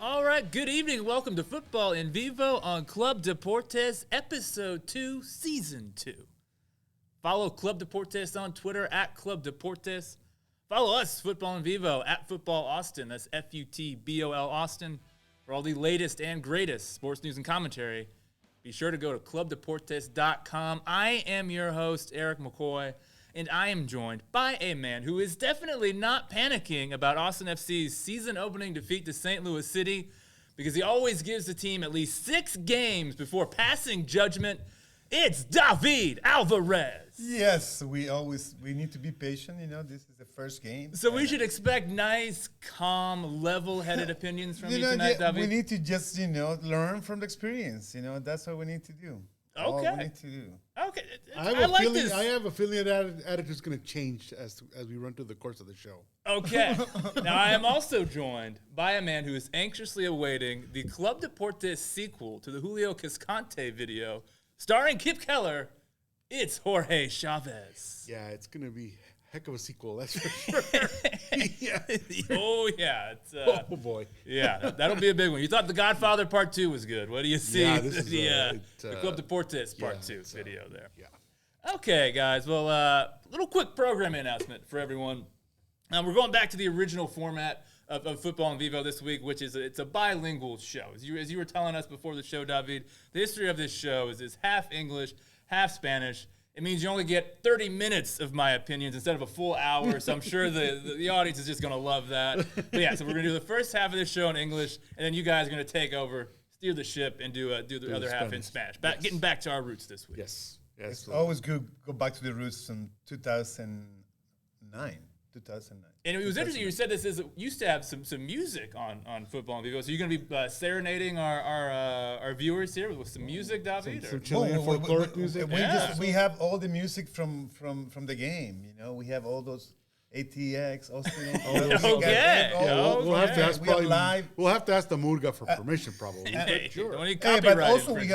All right, good evening. Welcome to Futbol En Vivo on Club Deportes, Episode 2, Season 2. Follow Club Deportes on Twitter at Club Deportes. Follow us, Futbol En Vivo, at Futbol Austin. That's Futbol Austin. For all the latest and greatest sports news and commentary, be sure to go to clubdeportes.com. I am your host, Eric McCoy, and I am joined by a man who is definitely not panicking about Austin FC's season-opening defeat to St. Louis City because he always gives the team at least 6 games before passing judgment. It's David Alvarez. Yes, we need to be patient. You know, this is the first game. So we should expect nice, calm, level-headed opinions from you tonight, David? We need to just, learn from the experience. That's what we need to do. Okay. All we need to do. Okay. I have a feeling that attitude's going to change as we run through the course of the show. Okay. Now, I am also joined by a man who is anxiously awaiting the Club Deportes sequel to the Julio Cascante video starring Keller. It's Jorge Chavez. Yeah, it's going to be a heck of a sequel, that's for sure. Yeah. Oh, yeah. It's, oh, boy. Yeah, that'll be a big one. You thought The Godfather Part 2 was good. What do you see? Yeah, this is the Club Deportes Part 2 video there. Yeah. Okay, guys. Well, little quick programming announcement for everyone. We're going back to the original format of Futbol En Vivo this week, which is it's a bilingual show. As you were telling us before the show, David, the history of this show is half English, half Spanish. It means you only get 30 minutes of my opinions instead of a full hour, so I'm sure the audience is just going to love that. But yeah, so we're going to do the first half of this show in English, and then you guys are going to take over, steer the ship, and do the other half in Spanish. Getting back to our roots this week. Yes. It's always good go back to the roots in 2009. And it was interesting. You said this used to have some music on Futbol En Vivo. So you're going to be serenading our viewers here with some music, David? Some Chilean folkloric music. We have all the music from the game. We have all those ATX, Austin. Okay. We'll have to ask live. We'll have to ask the Murga for permission, probably. Sure. But also we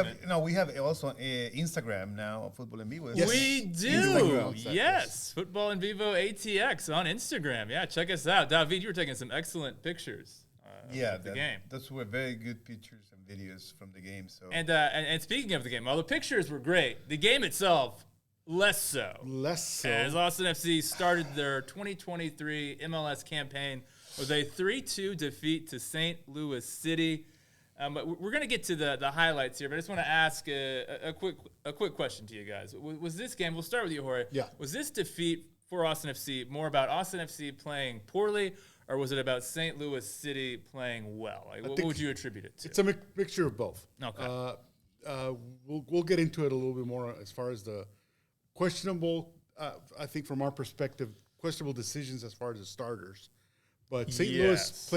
have also Instagram now, Futbol En Vivo. Yes. We do. Yes, Futbol En Vivo ATX on Instagram. Yeah, check us out. David, you were taking some excellent pictures. Of the game. Those were very good pictures and videos from the game. So and speaking of the game, while the pictures were great, the game itself. Less so. As Austin FC started their 2023 MLS campaign with a 3-2 defeat to St. Louis City. But we're going to get to the highlights here, but I just want to ask a quick question to you guys. Was this game, we'll start with you, Jorge. Yeah. Was this defeat for Austin FC more about Austin FC playing poorly, or was it about St. Louis City playing well? What would you attribute it to? It's a mixture of both. Okay. We'll get into it a little bit more as far as the questionable, I think from our perspective, questionable decisions as far as the starters. But St. Louis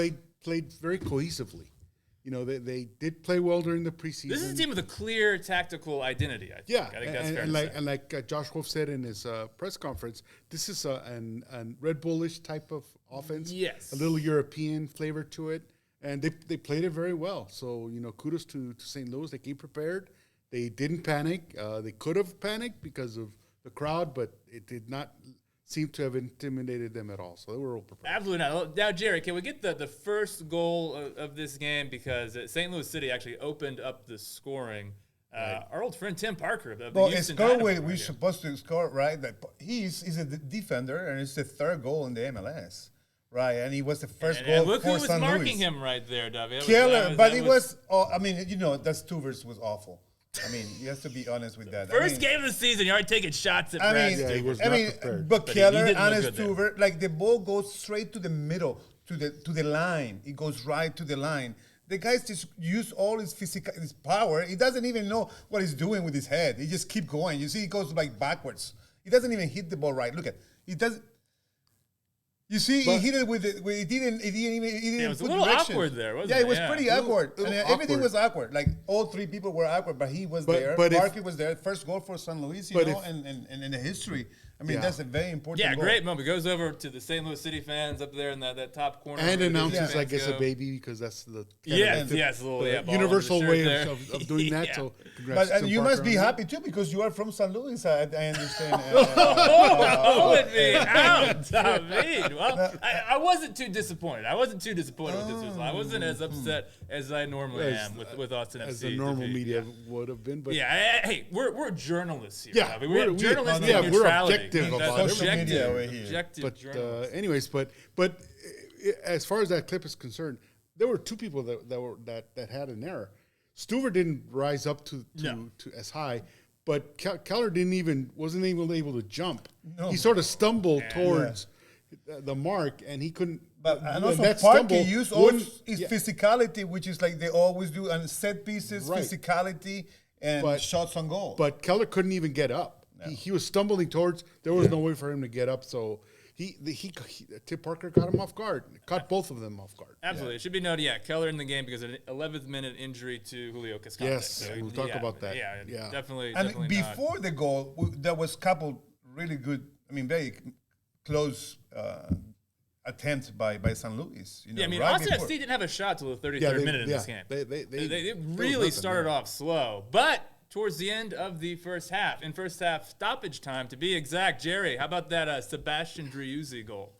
played very cohesively. They did play well during the preseason. This is a team with a clear tactical identity, I think. Yeah, I think that's fair to say. And like Josh Wolff said in his press conference, this is a Red Bullish type of offense. Yes. A little European flavor to it. And they played it very well. So, kudos to St. Louis. They came prepared. They didn't panic. They could have panicked because of the crowd, but it did not seem to have intimidated them at all. So they were all prepared. Absolutely not. Now, Jerry, can we get the first goal of this game? Because St. Louis City actually opened up the scoring. Right. Our old friend Tim Parker. We're supposed to score, right? He's a defender, and it's the third goal in the MLS. Right, and he was the first goal look for who was San marking Luis. him right there, David. Keller, that Stuvers was awful. You have to be honest with that. First game of the season, you're already taking shots at Brad. He was not prepared. But Keller and Stuver, the ball goes straight to the middle, to the line. It goes right to the line. The guys just use all his power. He doesn't even know what he's doing with his head. He just keep going. You see, he goes backwards. He doesn't even hit the ball right. Look at he does. You see, he hit it with it. He didn't it was put a little direction. Awkward there, wasn't it? It was pretty awkward. Everything was awkward. All 3 people were awkward, but he was there. Parker was there. First goal for San Luis, and in the history. I mean, that's a very important Yeah, goal. great moment. Goes over to the St. Louis City fans up there in that top corner. And where the announces, fans I guess, go. a baby because that's the Yes, little the ball universal over the shirt way there. of doing that. Yeah. So, congrats But to you Parker must be on that. happy too because you are from St. Louis. I understand. Pulling me out, David. Well, I wasn't too disappointed. with this result. I wasn't as upset as I normally am with Austin FC. As the normal defeat. media would have been. But Yeah, hey, we're journalists here. Yeah, we have journalistic we're neutrality. objective That's about social objective, media over here. objective But journalism. anyways, but as far as that clip is concerned, there were two people that had an error. Stuver didn't rise up to as high, but Keller wasn't even able to jump. No. He sort of stumbled towards the mark, and he couldn't. And also, that Parker stumble used wouldn't- his yeah. physicality, which is like they always do, and set pieces, Right. physicality, and shots on goal. But Keller couldn't even get up. He was stumbling towards. There was no way for him to get up. So Tip Parker caught him off guard. Caught both of them off guard. Absolutely. It should be noted, Keller in the game because of an 11th minute injury to Julio Cascante. Yes, we'll talk about that. Yeah, definitely. And definitely before the goal, there was a couple really good, very close attempts by St. Louis. You know, right Austin before. FC didn't have a shot till the 33rd minute in this game. They really started off slow. But towards the end of the first half, in first half stoppage time, to be exact, Jerry, how about that Sebastian Driussi goal?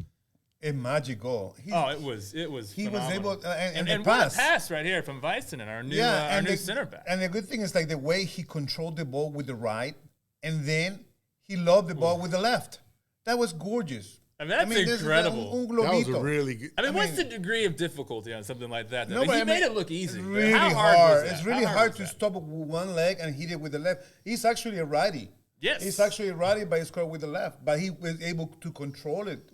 A magic goal. It was He was phenomenal. able, and the what pass. a pass right here from Weissenen, our new center back. And the good thing is like the way he controlled the ball with the right, and then he lobbed the ball with the left. That was gorgeous. That's incredible. Un That was globito. a really good. What's the degree of difficulty on something like that? No, He but made it look easy. It's but really how hard. was that? It's really How hard was to that? stop with one leg and hit it with the left. He's actually a righty. Yes. He's actually a righty, but he scored with the left. But he was able to control it.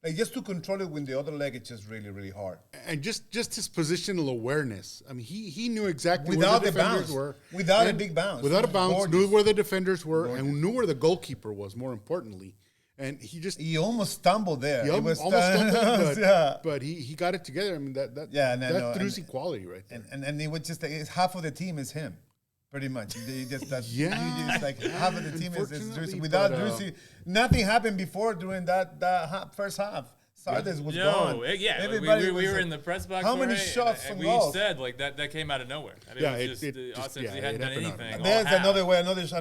Like just to control it with the other leg, it's just really, really hard. And just his positional awareness. I mean, he knew exactly Without where the the defenders bounce. were. Without a And big bounce. Without a It was bounce, gorgeous. knew where the defenders were and knew where the goalkeeper was, more importantly. And He almost stumbled there. he It was almost stumbled, yeah. but he got it together. I mean, that's Driussi quality right there. And it was just like, half of the team is him, pretty much. He just like half of the team is Unfortunately, Driussi. Without but, Driussi, nothing happened before during that first half. Zardes was gone. We were in the press box. How many Jorge, shots and from we goals? said that came out of nowhere. I mean, it hadn't done happened anything. all There's half.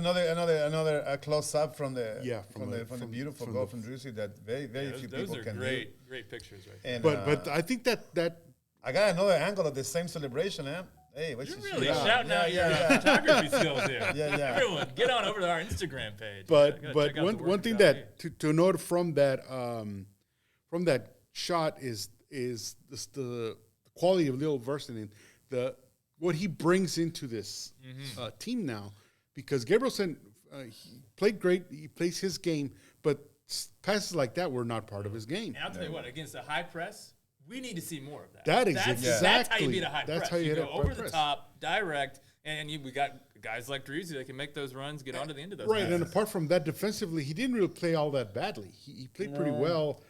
another close up from the from the beautiful goal from Driussi that very few Those people are can do. great pictures, right? And, But I think that I got another angle of the same celebration, man. Hey, what You're you really shooting? shouting out your photography skills here. Yeah. Everyone, get on over to our Instagram page. But Gotta check out the work one thing we've got that to note from that shot is the quality of Leo Verstappen, what he brings into this team now, because Gabrielson he played great, he plays his game, but passes like that were not part of his game. And I'll tell you what, against a high press, we need to see more of that. That's That's how you exactly- beat a high that's press. how you hit go a high over the press. top, direct, and we got guys like Driussi that can make those runs, get onto the end of those. Right, and passes. apart from that, defensively, he didn't really play all that badly. He played pretty well.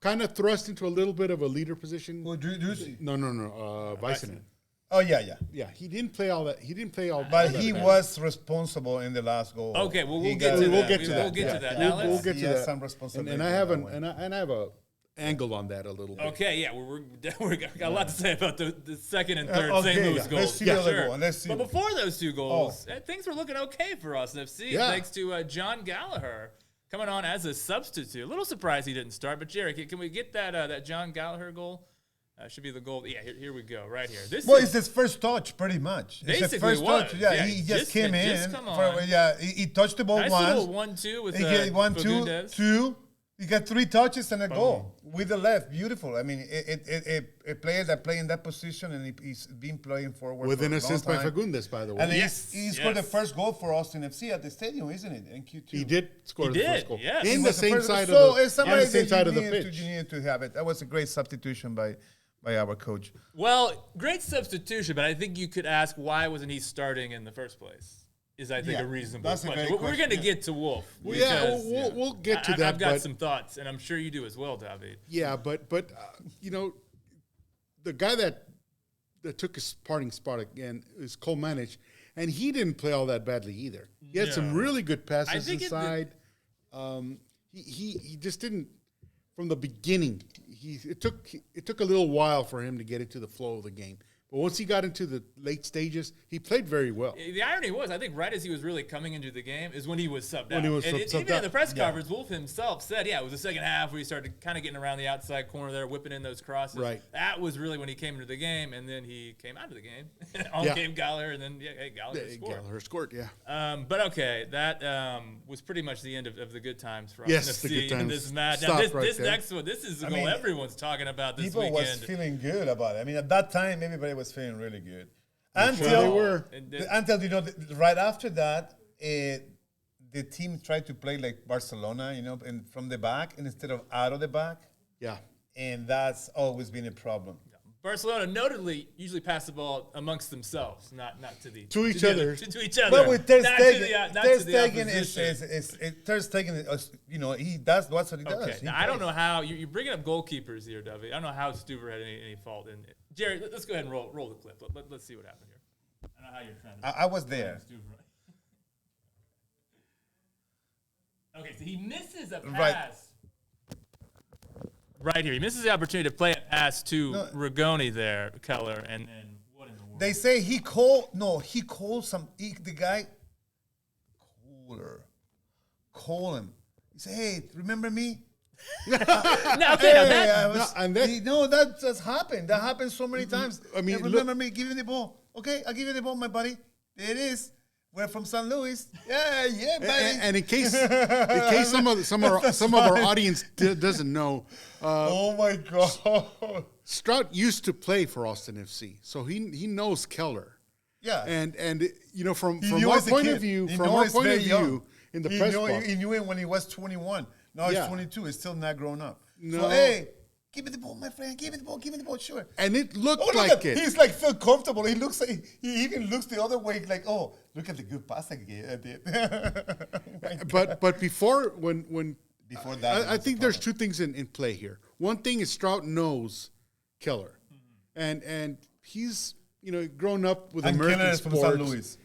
Kind of thrust into a little bit of a leader position. Well, Driussi. No, Weissenen. Oh yeah. Yeah, he didn't play all that. He didn't play all. But all that he bad. was responsible in the last goal. Okay, well, we'll He get got- to that. We'll get to that. We'll get to that. We'll- Now we'll let's. get to He has that. some responsibility And I for have that one. and I have a angle on that a little bit. Okay, yeah, we got a lot to say about the second and third okay, St. Louis yeah. goals. Let's see the other goal. Let's see. But before those two goals, things were looking okay for Austin FC, Yeah. thanks to John Gallagher coming on as a substitute. A little surprised he didn't start, but Jerry, can we get that John Gallagher goal? Should be the goal. Yeah, here we go, right here. Well, it's his first touch, pretty much. It's Basically his first was. touch. Yeah, Yeah, he just- just came just in. come on. He touched the ball nice once. little 1-2 with He get one, Fagundes. two. He got 3 touches and a goal with the left. Beautiful. I mean, a player that play in that position and he's been playing forward With for an a assist long by time. Fagundes, by the way. And Yes, he scored the yes. first goal for Austin FC at the stadium, isn't it? In Q2. He did score He the did, first goal. yes. He In the was same first- side so of the it's somebody same that side of you the pitch. needed to have it. That was a great substitution by our coach. Well, great substitution, but I think you could ask why wasn't he starting in the first place? Is I think Yeah, a reasonable that's a question. great We're question, going to yeah. get to Wolff. Yeah, because, we'll get to that. I've got but some thoughts, and I'm sure you do as well, David. Yeah, but the guy that took his starting spot again is Cole Manich, and he didn't play all that badly either. He had some No. really good I passes think inside. he just didn't from the beginning. It took a little while for him to get into the flow of the game. But once he got into the late stages, he played very well. The irony was, I think right as he was really coming into the game is when he was subbed out. Subbed even out. in the press conference, Wolff himself said, it was the second half where he started kind of getting around the outside corner there, whipping in those crosses. Right. That was really when he came into the game, and then he came out of the game. Came Gallagher, and then, Gallagher scored. Gallagher scored, yeah. But okay, that was pretty much the end of the good times for us. Yes, the good times. In this match. Now, this next one, this is the goal everyone's talking about this weekend. People was feeling good about it. I mean, at that time, everybody was feeling really good. Until right after that, the team tried to play like Barcelona, and from the back instead of out of the back. Yeah. And that's always been a problem. Barcelona notably usually pass the ball amongst themselves, not to each other. To each other. But with Ter Stegen, Ter Stegen, he does what he does. Okay. Now, I don't know how you're bringing up goalkeepers here, Dovey. I don't know how Stuver had any fault in it. Jerry, let's go ahead and roll the clip. Let's see what happened here. I don't know how you're trying to. I was there. Okay, so he misses a pass. Right here. He misses the opportunity to play a pass to Rigoni there, Keller, and then what in the world? They say he called the guy, call him. He said, hey, remember me? That just happened. That happened so many times. I mean, remember me? Give me the ball. Okay, I'll give you the ball, my buddy. There it is. We're from St. Louis. Yeah, buddy. And in case some of our audience doesn't know, oh my God, Stroud used to play for Austin FC, so he knows Keller. Yeah, and from our point of view, in the press box, he knew him when he was 21. Now he's 22. He's still not grown up. No. So, hey, give me the ball, my friend. Give me the ball, sure. And it looked like it. He's like feel comfortable. He even looks the other way, like, oh, look at the good pass I did. but before that, I think there's two things in play here. One thing is Stroud knows Keller, and he's grown up with American sports. From St. Louis.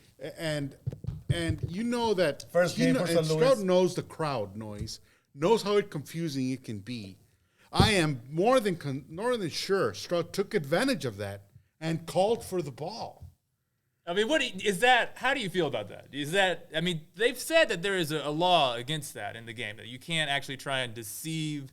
And you know that first game for St. Louis. Stroud knows the crowd noise, knows how confusing it can be. I am more than sure Stroud took advantage of that and called for the ball. I mean, how do you feel about that? They've said that there is a law against that in the game, that you can't actually try and deceive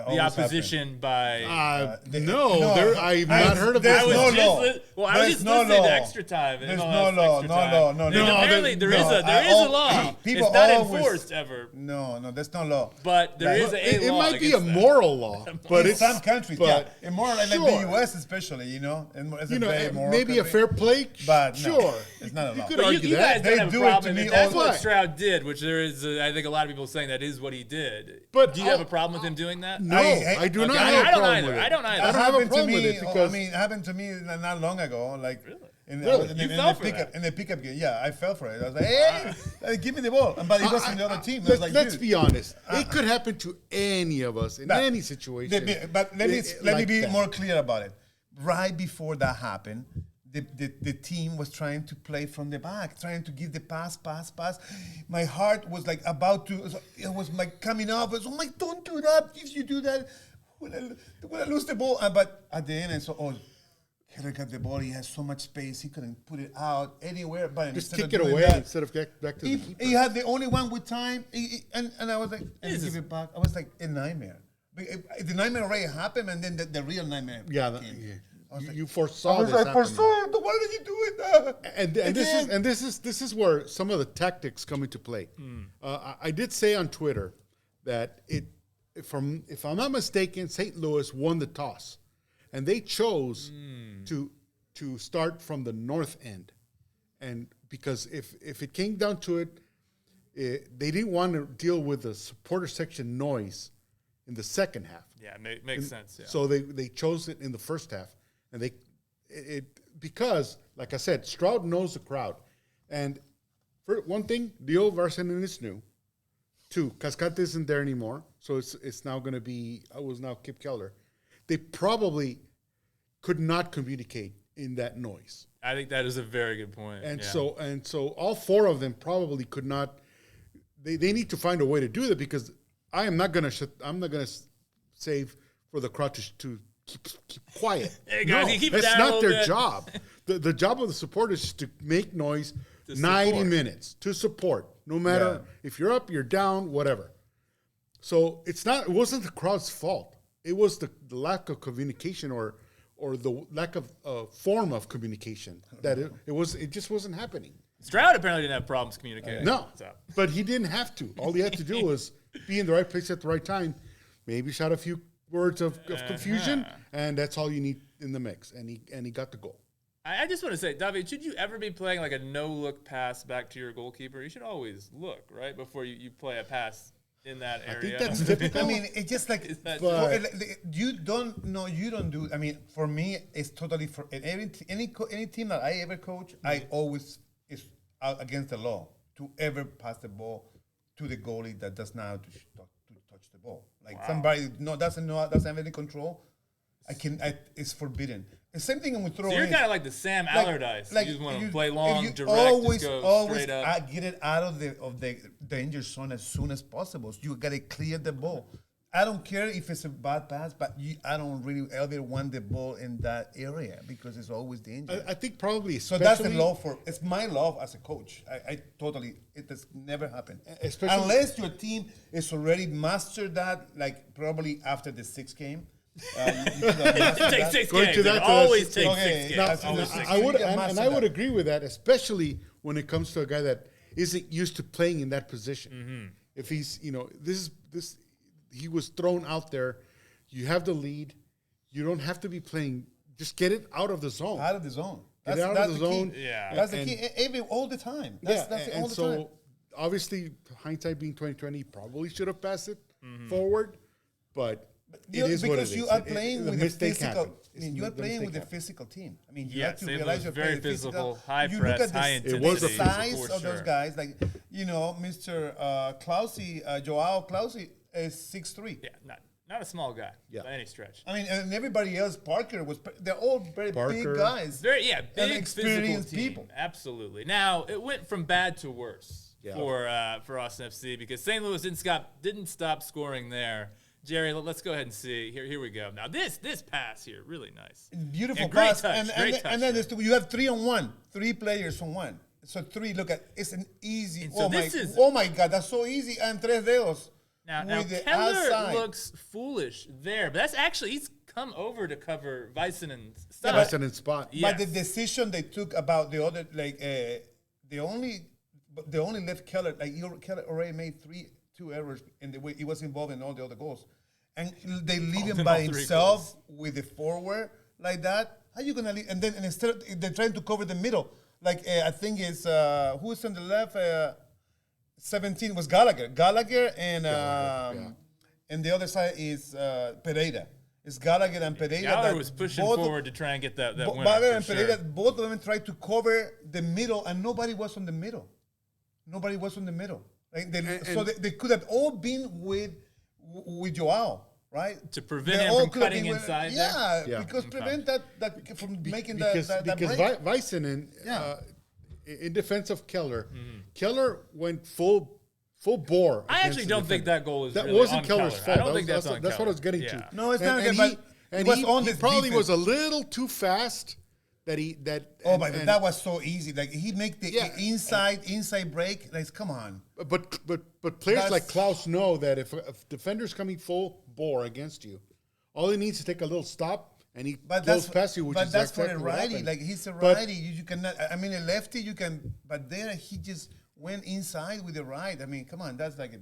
the opposition by. I've not heard of that. I was just listening to Extra Time. There's no law. No. Apparently, there is a law. It's not enforced ever. No, there's no law. But there is a law. It might be a moral law, but in some countries, immoral, like the U.S. especially, maybe a fair play, but sure, it's not a law. You could argue that. They do it to me. That's what Stroud did, which there is, I think, a lot of people saying that is what he did. But do you have a problem with him doing that? No, I do not have a problem with it. I don't either. I don't have a problem with it because it happened to me not long ago. Like in the pickup game. Yeah, I fell for it. I was like, hey, give me the ball. But it was in the other team. Let's be honest. It could happen to any of us in any situation. But let me be more clear about it. Right before that happened, the team was trying to play from the back, trying to give the pass. My heart was like it was like coming up. I was like, don't do that. If you do that, when I lose the ball. But at the end, I saw, Keller got the ball. He has so much space. He couldn't put it out anywhere. But just kick it away instead of back to the keeper. He had the only one with time. And I was like, give it back. I was like a nightmare. The nightmare already happened, and then the real nightmare came. You foresaw this. I foresaw. Why did you do it? And this is where some of the tactics come into play. I did say on Twitter that if I'm not mistaken, St. Louis won the toss, and they chose to start from the north end, and because if it came down to it, they didn't want to deal with the supporter section noise in the second half. Yeah, makes sense. Yeah. So they chose it in the first half. And because, like I said, Stroud knows the crowd. And for one thing, Dio Varsanen is new. Two, Cascante isn't there anymore. So it's now going to be, now Kip Keller. They probably could not communicate in that noise. I think that is a very good point. And so all four of them probably could not they need to find a way to do that because I'm not gonna save for the crowd to keep quiet. Hey guys, no, keep it that's down a not little their bit. job. The job of the supporters is to make noise To 90 support. minutes to support, no matter if you're up, you're down, whatever. So it wasn't the crowd's fault. It was the lack of communication or the lack of form of communication that it just wasn't happening. Stroud apparently didn't have problems communicating. No, So. but he didn't have to. All he had to do was be in the right place at the right time, maybe shout a few words of confusion, and that's all you need in the mix. And he got the goal. I just want to say, David, should you ever be playing like a no-look pass back to your goalkeeper? You should always look, right, before you play a pass in that area. I think that's typical. I mean, it's just like that you don't do. I mean, for me, it's totally for any team that I ever coach. I always is out against the law to ever pass the ball to the goalie that does not to touch the ball. Like somebody doesn't have any control. It's forbidden. The same thing when we throw. So you're in. kind of like the Sam Allardyce. Like you just want to you- play if long, you direct, always, just go always straight up. get it out of the danger zone as soon as possible. So you gotta clear the ball. I don't care if it's a bad pass, but I don't really ever want the ball in that area because it's always dangerous. I think probably So that's the law it's my law as a coach. It has never happened. Especially- Unless your team is already mastered that, like probably after the sixth game. It takes 6 Going games. to that It to always the- takes Okay, 6 now, games. I Always would- 6 I would, You can and master I would that. agree with that, especially when it comes to a guy that isn't used to playing in that position. If he's, he was thrown out there. You have the lead. You don't have to be playing. Just get it out of the zone. Out of the zone. Get out of the zone. Key. Yeah. That's the key. All the time. That's it all the time. Obviously, hindsight being 2020, probably should have passed it forward, but it is what it Because is. you are playing The with a mistake physical. happened. I mean, you are The playing mistake with a happened. physical team. I mean, you Yeah, have to St. realize Louis you're very playing physical, physical. high You press, look at high the, intensity. was a the size for of those sure. guys. Like Mr. Clausy, Joao Clausy is 6'3". Yeah, not a small guy Yeah. by any stretch. I mean, and everybody else, Parker they're all very Parker. big guys. Big physical experienced team. people. Absolutely. Now it went from bad to worse Yeah. for Austin FC because St. Louis didn't stop scoring there. Jerry, let's go ahead and see. Here we go. Now this pass here, really nice. Beautiful And great pass. touch, great touch and then there. you have 3-on-1, 3 players on one. So 3, look at it's an easy. And so this is- oh my God, that's so easy. And tres dedos. Now with the Keller outside. looks foolish there, but that's actually he's come over to cover Weissenen's Yeah, side. That's an spot. Yeah. But the decision they took about the other, like they only left Keller. Like Keller already made 2 errors in the way he was involved in all the other goals, and they leave him in by all 3 himself with the forward like that. How you gonna leave? And instead of, they're trying to cover the middle. Like I think it's who's on the left. 17 was Gallagher and and the other side is Pereira. It's Gallagher and Pereira. Gallagher that was pushing both- forward to try and get that winner. Gallagher for and sure. Pereira, both of them tried to cover the middle, and nobody was on the middle. Nobody was on the middle. Like they could have all been with Joao, right? To prevent They him all from could have cutting been with- inside Yeah, there? because prevent that from making because that because break. Weissenen, Yeah. In defense of Keller, Keller went full bore. I against actually the don't think defender. that goal is That really wasn't on Keller's Keller. fault. I don't think that's that's on what I Keller. was getting Yeah. to. No, it's not And okay, but it was on he his probably defense. was a little too fast. That was so easy. Like he make the Yeah, inside break. Like come on. But players That's- like Klaus know that if defender's coming full bore against you, all he needs to take a little stop and he goes past you, which but is that's for exactly a what righty. happened. Like he's a But- righty. You cannot. I mean, a lefty you can. But there he just went inside with the right. I mean, come on. That's like a.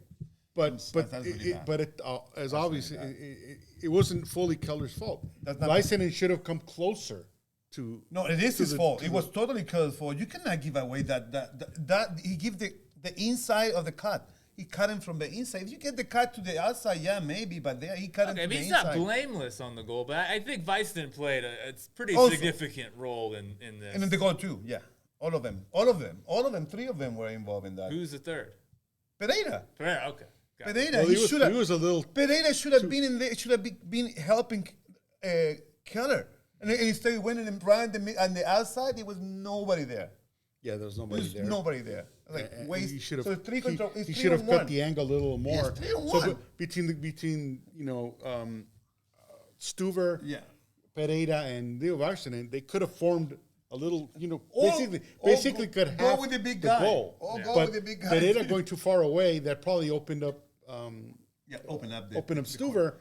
But that's really bad. as obvious, it wasn't fully Keller's fault. That's not- Weissenen should have come closer to. No, it is to his the- fault. to It the- was totally Keller's fault. You cannot give away that he give the inside of the cut. He cut him from the inside. If you get the cut to the outside, yeah, maybe. But there he cut him Okay, to but the he's inside. not blameless on the goal, but I think Weissenen played a pretty Also- significant role in this. And then the goal too. Yeah, all of them. 3 of them were involved in that. Who's the third? Pereira. Pereira, okay. Got it. Pereira. Well, he he should have. was a little. Pereira should have been in there. Should have been helping Keller. And instead, he went in and ran on the outside. There was nobody there. Yeah, there was nobody There's there. nobody there. Like waste. He should have. So 3 control. He should have cut the angle a little more. Yes, 3-on-1. So between Stuver, Pereira, and Leo Varsinen, they could have formed a little, basically could have go with the big guy. goal. Go with the big guy. Pereira going too far away, that probably opened up. Open up Stuver,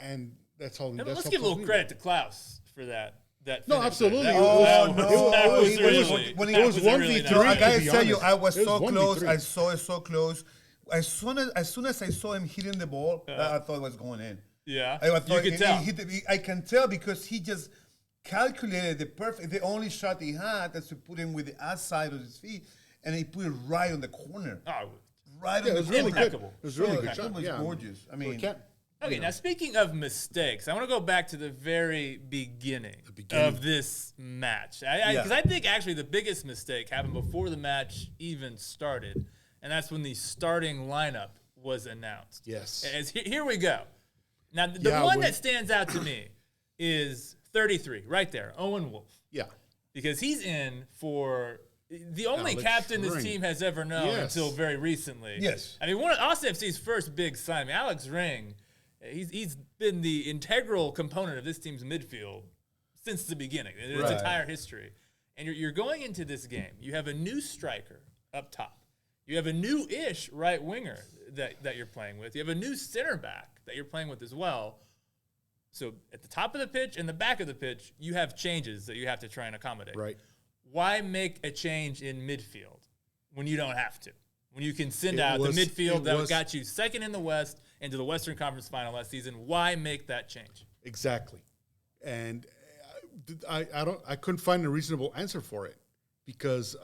and that's all. Yeah, let's give a little credit to Klaus for that. No, finish. absolutely. That was really when it was 1v3. No, I gotta tell you, I was It so was close. 1v3. I saw it so close. As soon as I saw him hitting the ball, I thought it was going in. Yeah, I thought you could tell. I can tell because he just calculated the only shot he had is to put him with the outside of his feet, and he put it right on the corner. Oh, Right on it the was really corner. good. It was really good That shot. was Yeah. gorgeous. I mean, okay, now speaking of mistakes, I want to go back to the very beginning of this match. Because I think actually the biggest mistake happened before the match even started, and that's when the starting lineup was announced. Yes. Here we go. Now, the one that stands out to me is 33, right there, Owen Wolff. Yeah. Because he's in for the only Alex captain this Ring. team has ever known Yes. until very recently. Yes. I mean, one of Austin FC's first big sign, Alex Ring, he's been the integral component of this team's midfield since the beginning, its Right. entire history. And you're going into this game. You have a new striker up top. You have a new-ish right winger that you're playing with. You have a new center back that you're playing with as well. So at the top of the pitch and the back of the pitch, you have changes that you have to try and accommodate. Right. Why make a change in midfield when you don't have to? When you can send It out was- the midfield it that was- got you second in the West into the Western Conference Final last season, why make that change? Exactly. And I couldn't find a reasonable answer for it because,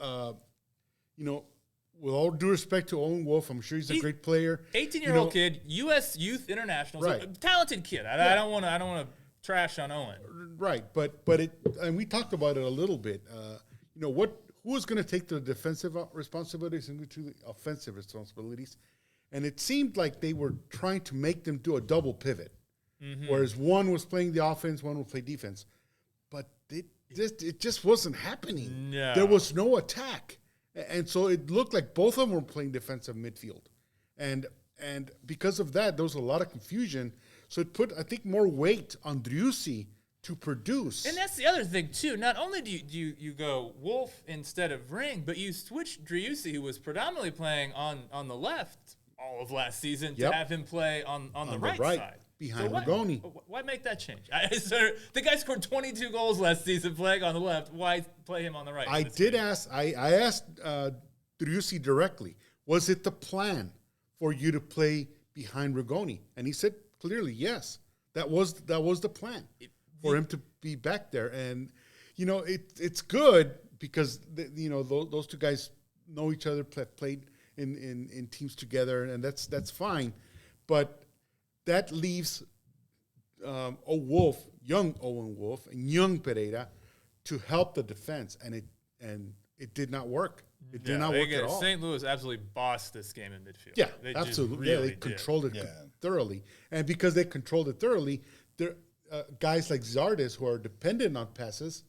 with all due respect to Owen Wolff, I'm sure he's a great player. 18-year-old kid, U.S. Youth International, so Right. talented kid. I don't want to trash on Owen. Right, but and we talked about it a little bit. Who was going to take the defensive responsibilities and to the offensive responsibilities? And it seemed like they were trying to make them do a double pivot, whereas one was playing the offense, one would play defense. But it just wasn't happening. No. There was no attack, and so it looked like both of them were playing defensive midfield, and because of that, there was a lot of confusion. So it put, I think, more weight on Driussi to produce. And that's the other thing, too. Not only do you go Wolff instead of Ring, but you switch Driussi, who was predominantly playing on the left all of last season, to have him play on the right side. Behind Rigoni. Why make that change? So the guy scored 22 goals last season playing on the left. Why play him on the right? I asked Driussi directly, was it the plan for you to play behind Rigoni? And he said clearly, yes. That was the plan for him to be back there. And, it's good because, those two guys know each other, played in teams together, and that's fine. But that leaves young Owen Wolff and young Pereira to help the defense, and it did not work. It did not work at all. St. Louis absolutely bossed this game in midfield. Yeah, They absolutely. Just really They controlled it Yeah. thoroughly, and because they controlled it thoroughly, there guys like Zardes, who are dependent on passes,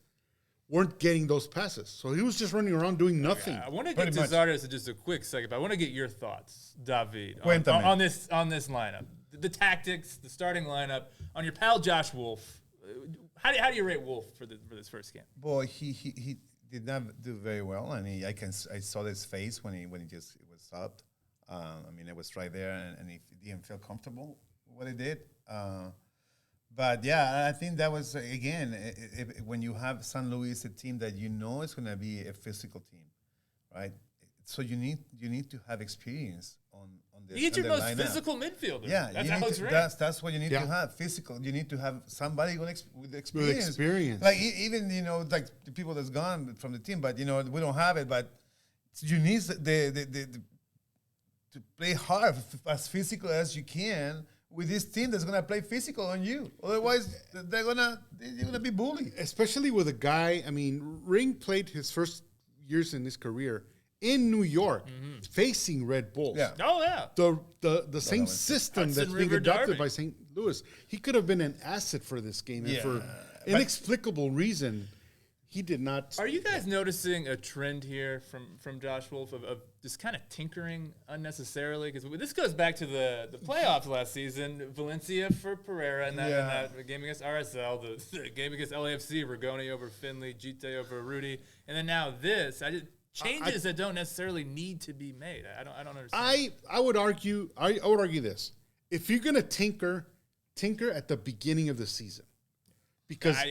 weren't getting those passes. So he was just running around doing nothing. I want to get to Zardes in just a quick second, but I want to get your thoughts, David, Cuéntame. on this lineup, the tactics, the starting lineup, on your pal Josh Wolff. How do you rate Wolff for this first game? Boy, he did not do very well, and I saw his face when he was subbed. It was right there, and he didn't feel comfortable with what he did. But yeah, I think that was again when you have San Luis, a team that is going to be a physical team, right? So you need to have experience on this. You get your most lineup. physical midfielder. Yeah, that's Alex Ring. that's what you need to have. Physical. You need to have somebody with experience. With experience. Like even like the people that's gone from the team, but we don't have it. But you need to play hard, as physical as you can with this team that's gonna play physical on you. Otherwise, you're gonna be bullied. Especially with a guy. Ring played his first years in his career in New York, facing Red Bulls. Yeah. Oh yeah. The same system Hudson that's being River adopted Derby. by St. Louis. He could have been an asset for this game, and for inexplicable reason, he did not. Are you guys noticing a trend here from Josh Wolff of just kind of tinkering unnecessarily? Because this goes back to the playoffs last season. Valencia for Pereira in that game against RSL, the game against LAFC, Rigoni over Finley, Gite over Rudy, and then now this. Changes that don't necessarily need to be made. I don't understand. I would argue this. If you're gonna tinker at the beginning of the season. Because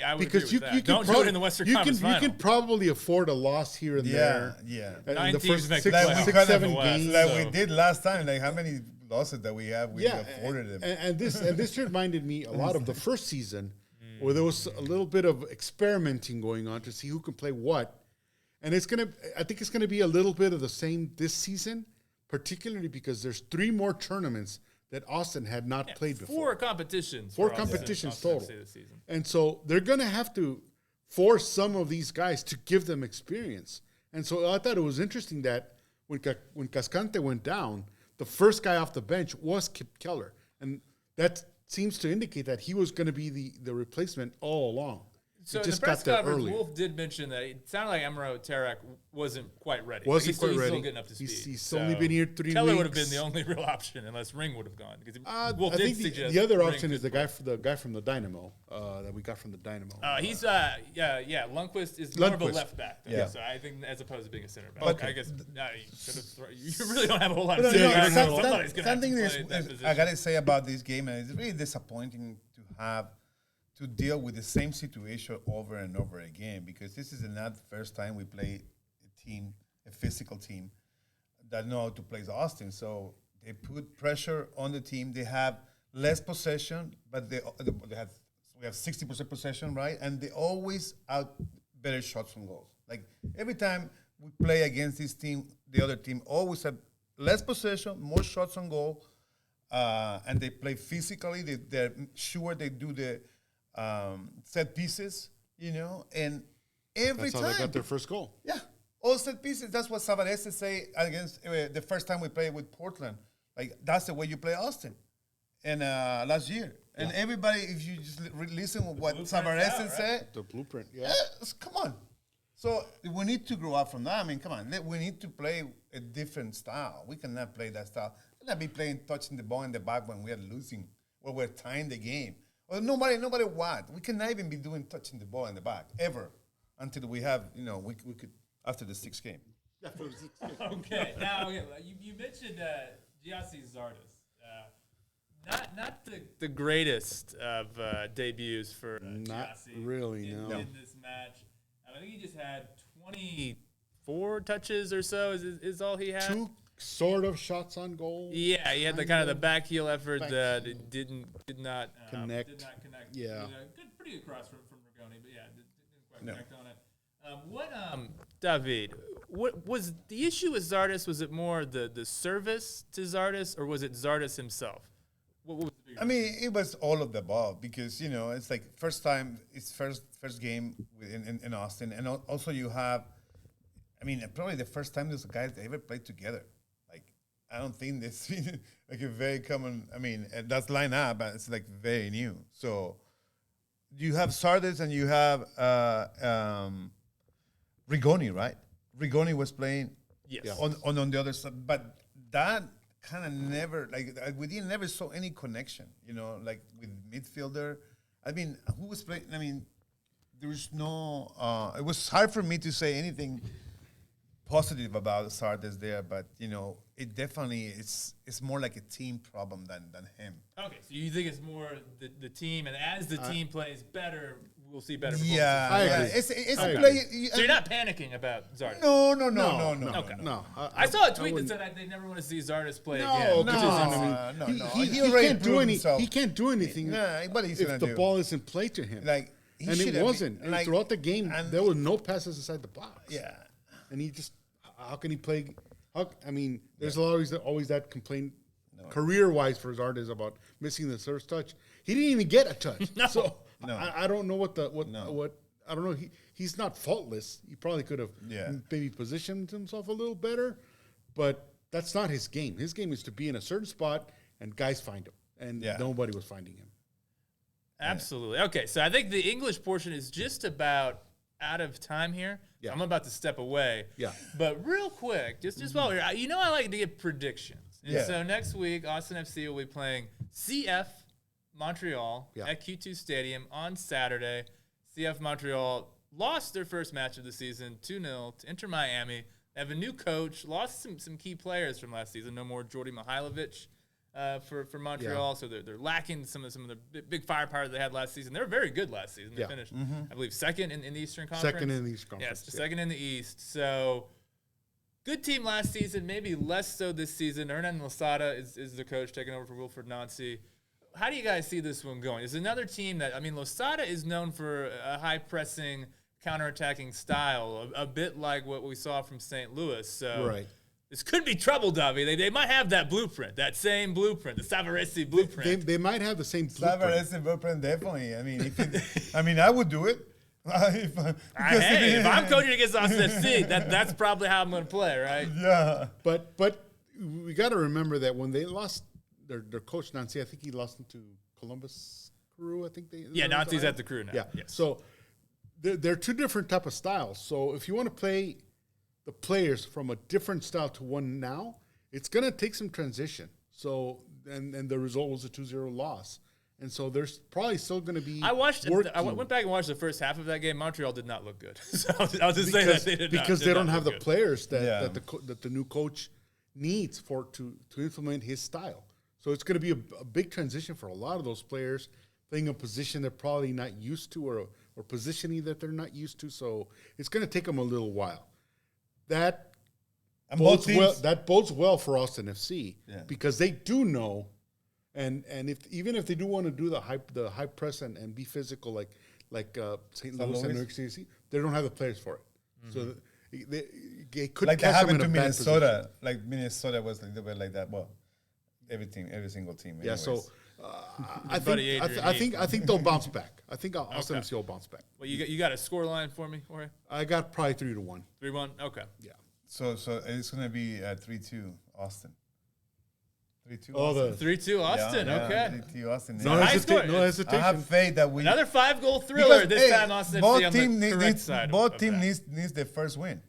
you can don't do it in the Western Conference Final. You can probably afford a loss here and there. Yeah. Nine the teams first make six, the playoffs. 7 games. We did last time. Like how many losses that we have? We afforded them. And this reminded me a lot of the first season, where there was a little bit of experimenting going on to see who can play what. And I think it's gonna be a little bit of the same this season, particularly because there's 3 more tournaments that Austin had not played before. 4 competitions. 4 competitions total. This season. And so they're going to have to force some of these guys to give them experience. And so I thought it was interesting that when Cascante went down, the first guy off the bench was Keller. And that seems to indicate that he was going to be the replacement all along. So in the press conference, Wolff did mention that it sounded like Emro Tarak wasn't quite ready. He's still getting up to speed. He's only been here 3 weeks. Keller would have been the only real option unless Ring would have gone. I think the other option is the guy from the Dynamo that we got from the Dynamo. He's Lundqvist is more of a left back. Yeah. So I think as opposed to being a center back. But I guess you really don't have a whole lot of center backs. Something I gotta say about this game, and it's really disappointing to deal with the same situation over and over again, because this is not the first time we play a physical team that know how to play Austin. So they put pressure on the team. They have less possession, but we have 60% possession, right? And they always out better shots from goals. Like every time we play against this team, the other team always have less possession, more shots on goal, and they play physically. They're sure they do the set pieces, and every time. That's how they got their first goal. Yeah, all set pieces. That's what Zardes say against the first time we played with Portland. Like, that's the way you play Austin. And last year. And everybody, if you just listen to what Zardes said. The blueprint, come on. So we need to grow up from that. I mean, come on. We need to play a different style. We cannot play that style. We cannot be playing touching the ball in the back when we are losing, when we're tying the game. Well, nobody what. We cannot even be doing touching the ball in the back, ever, until we have, we could, after the 6th game. Okay. Now, you mentioned Giassi Zardes. Not the greatest of debuts for not Giassi really, in this match. I think he just had 24 touches or so is all he had. 2 sort of shots on goal. Yeah, he had the kind of the back heel effort that did not connect. Yeah, pretty good cross from Rigoni, but didn't quite connect on it. David? What was the issue with Zardes? Was it more the service to Zardes, or was it Zardes himself? What was the bigger it was all of the above, because it's like first game in Austin, and also you have, probably the first time those guys ever played together. I don't think this like a very common. That's lineup, but it's like very new. So you have Zardes and you have Rigoni, right? Rigoni was playing on the other side, but that kind of never we didn't never saw any connection. Like with midfielder. Who was playing? There was no. It was hard for me to say anything positive about Zardes there, but it definitely it's more like a team problem than him. Okay, so you think it's more the team, and as the team plays better, we'll see better. Yeah, I agree. It's I a play. So you're not panicking about Zardes? No. Okay. No. I saw a tweet that said they never want to see Zardes play again. No. He can't do anything. If the ball isn't played to him. It wasn't. And throughout the game, there were no passes inside the box. Yeah. And he just, how can he play? There's always that complaint career-wise for Zardes about missing the first touch. He didn't even get a touch. I don't know what I don't know. He's not faultless. He probably could have maybe positioned himself a little better, but that's not his game. His game is to be in a certain spot and guys find him, and nobody was finding him. Absolutely. Okay, so I think the English portion is just about out of time here. Yeah. I'm about to step away. Yeah. But real quick, just while we're here, I like to give predictions. And Yeah. so next week, Austin FC will be playing CF Montreal at Q2 Stadium on Saturday. CF Montreal lost their first match of the season 2-0 to Inter Miami. They have a new coach, lost some key players from last season. No more Jordi Mihailovic for Montreal, so they're lacking some of the big firepower they had last season. They were very good last season. They finished, I believe, second in the Eastern Conference. Second in the Eastern Conference. Yes, second in the East. So good team last season, maybe less so this season. Hernan Losada is the coach taking over for Wilfred Nancy. How do you guys see this one going? It's another team that, Losada is known for a high-pressing, counterattacking style, a bit like what we saw from St. Louis. So this could be trouble, Davi. They might have that blueprint, that same blueprint, the Savarese blueprint. They might have the same blueprint. Savarese blueprint, definitely. I would do it. If I'm coaching against Austin FC, that's probably how I'm going to play, right? Yeah. But we got to remember that when they lost their coach Nancy, I think he lost to Columbus Crew. I think Nancy's at the Crew now. Yeah. Yes. So they're two different type of styles. So if you want to play the players from a different style to one now, it's going to take some transition. So and the result was a 2-0 loss. And so there's probably still going to be. I went back and watched the first half of that game. Montreal did not look good. So I'll just say that they don't have the good. players that the new coach needs to implement his style. So it's going to be a big transition for a lot of those players playing a position they're probably not used to or positioning that they're not used to. So it's going to take them a little while. That bodes well for Austin FC because they do know. And even if they do want to do the high press and be physical like St. Louis and New York City, they don't have the players for it. Mm-hmm. So they could like that happened to Minnesota. Like Minnesota was a little bit like that. Well, every single team. Yeah. Anyways. So I think they'll bounce back. I think Austin FC will bounce back. Well, you got a score line for me, Jorge? I got probably 3-1. 3-1. Okay. Yeah. So it's gonna be 3-2 Austin. 3-2. Oh, the 3-2 Austin. Yeah, okay. 3-2 Austin. No hesitation. I have faith that we another 5-goal thriller this time. Austin FC on the correct needs, side. Both teams needs their first win.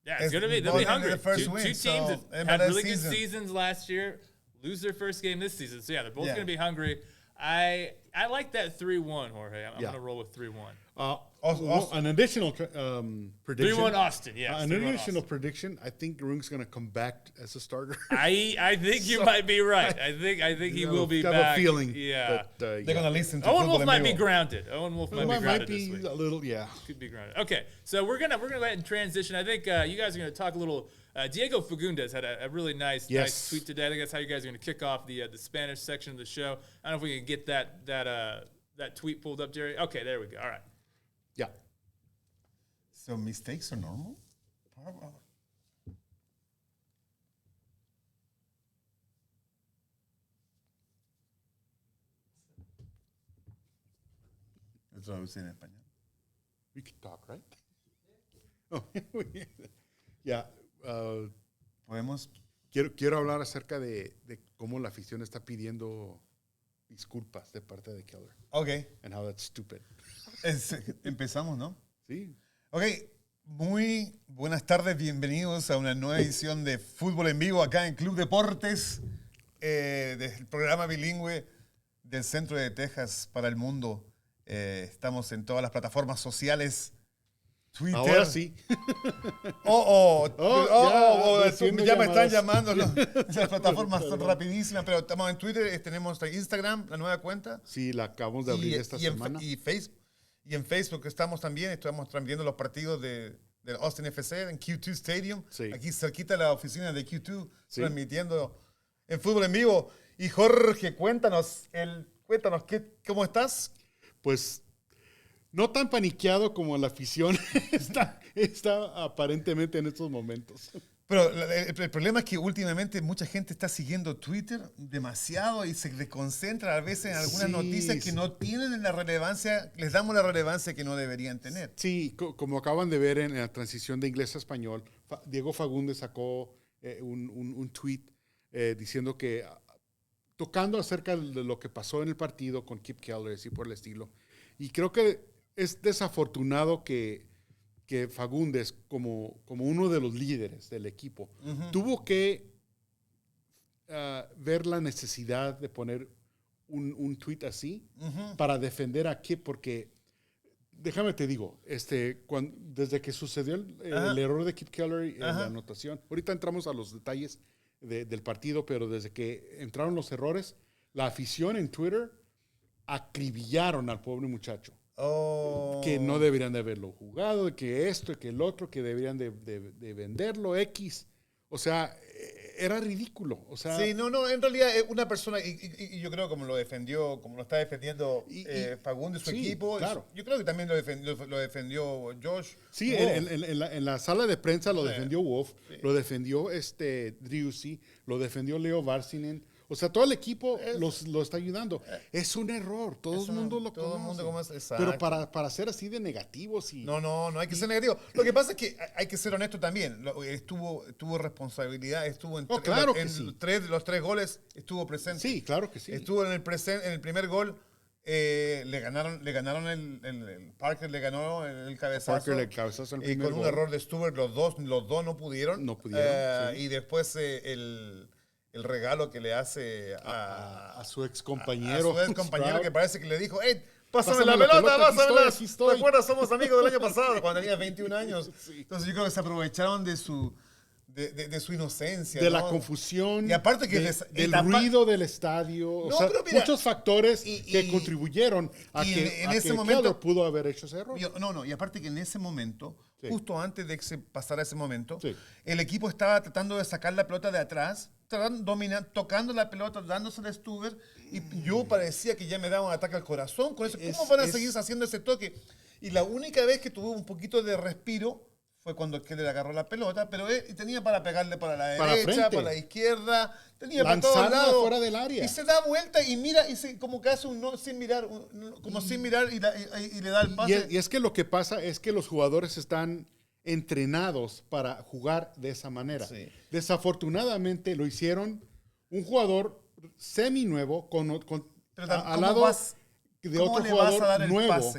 Yeah, they'll be hungry. The first two win, teams so, that had really good seasons last year, lose their first game this season. So they're both going to be hungry. I like that 3-1, Jorge. I'm going to roll with 3-1. An additional prediction. 3-1 Austin, yes. An additional prediction. I think Rung's going to come back as a starter. I think you might be right. I think he will be back. I have a feeling. Yeah. They're going to listen to Owen Wolff Futbol might En be Vivo. grounded. Owen Wolff might be grounded this week. A little, yeah. Could be grounded. Okay, so we're gonna let it transition. I think you guys are gonna talk a little. Diego Fagundes had a really nice tweet today. I think that's how you guys are gonna kick off the Spanish section of the show. I don't know if we can get that tweet pulled up, Jerry. Okay, there we go. All right. Yeah. So mistakes are normal? Eso lo dice en español. We can talk, right? Oh, yeah. Podemos. Quiero hablar acerca de cómo la afición está pidiendo disculpas de parte de Keller. Okay. And how that's stupid. Empezamos, ¿no? Sí. Ok, muy buenas tardes, bienvenidos a una nueva edición de Fútbol en Vivo acá en Club Deportes, del programa bilingüe del centro de Texas para el mundo. Estamos en todas las plataformas sociales, Twitter. Ahora sí. Ya me están llamando las plataformas son rapidísimas, pero estamos en Twitter, tenemos Instagram, la nueva cuenta. Sí, la acabamos de abrir esta semana. Y en Facebook estamos transmitiendo los partidos del Austin FC en Q2 Stadium. Sí. Aquí cerquita de la oficina de Q2, transmitiendo en Fútbol en Vivo. Y Jorge, cuéntanos, ¿cómo estás? Pues no tan paniqueado como la afición está aparentemente en estos momentos. Pero el problema es que últimamente mucha gente está siguiendo Twitter demasiado y se desconcentra a veces en algunas noticias que no tienen la relevancia, les damos la relevancia que no deberían tener. Sí, como acaban de ver en la transición de inglés a español, Diego Fagundes sacó un tweet diciendo que, tocando acerca de lo que pasó en el partido con Keller y por el estilo. Y creo que es desafortunado que que Fagundes, como uno de los líderes del equipo, tuvo que ver la necesidad de poner un tweet así para defender a Kip, porque déjame te digo, desde que sucedió el error de Kip Keller en la anotación, ahorita entramos a los detalles del partido, pero desde que entraron los errores, la afición en Twitter acribillaron al pobre muchacho. Que no deberían de haberlo jugado, que esto, que el otro, que deberían de venderlo, X. O sea, era ridículo. O sea, sí, no, en realidad una persona, y yo creo como lo está defendiendo Fagundes, su equipo, claro. Yo creo que también lo defendió Josh. Sí, en la sala de prensa lo defendió Wolff, lo defendió Driussi, lo defendió Leo Varsinen. O sea, todo el equipo lo está ayudando. Es un error, todo el mundo lo conoce. Pero para ser así de negativos y... No hay que ser negativo. Lo que pasa es que hay que ser honesto también. Tuvo responsabilidad, estuvo en los 3 goles, estuvo presente. Sí, claro que sí. Estuvo en el primer gol. Le ganaron el Parker le ganó el cabezazo. Parker le cabezazo en el primer con un gol. Error de Stewart, los dos no pudieron. Sí. Y después el regalo que le hace a su ex compañero. Que parece que le dijo, hey, pásame la pelota, pásamela. ¿Te acuerdas? Somos amigos del año pasado, cuando tenía 21 años. Sí. Entonces yo creo que se aprovecharon de su inocencia. De la confusión. Y aparte que del ruido del estadio. Muchos factores que contribuyeron a que Keller pudo haber hecho ese error. Y aparte que en ese momento, justo antes de que se pasara ese momento, el equipo estaba tratando de sacar la pelota de atrás, tocando la pelota, dándose a Stuber, y yo parecía que ya me daba un ataque al corazón con eso. ¿Cómo van a seguir haciendo ese toque? Y la única vez que tuve un poquito de respiro fue cuando Keller agarró la pelota, pero tenía para pegarle para la derecha, para la izquierda, tenía para todos lados. Fuera del área. Y se da vuelta y mira, como que hace un no sin mirar, sin mirar y le da el pase. Y es que lo que pasa es que los jugadores están entrenados para jugar de esa manera. Sí. Desafortunadamente lo hicieron un jugador seminuevo al lado de otro jugador nuevo,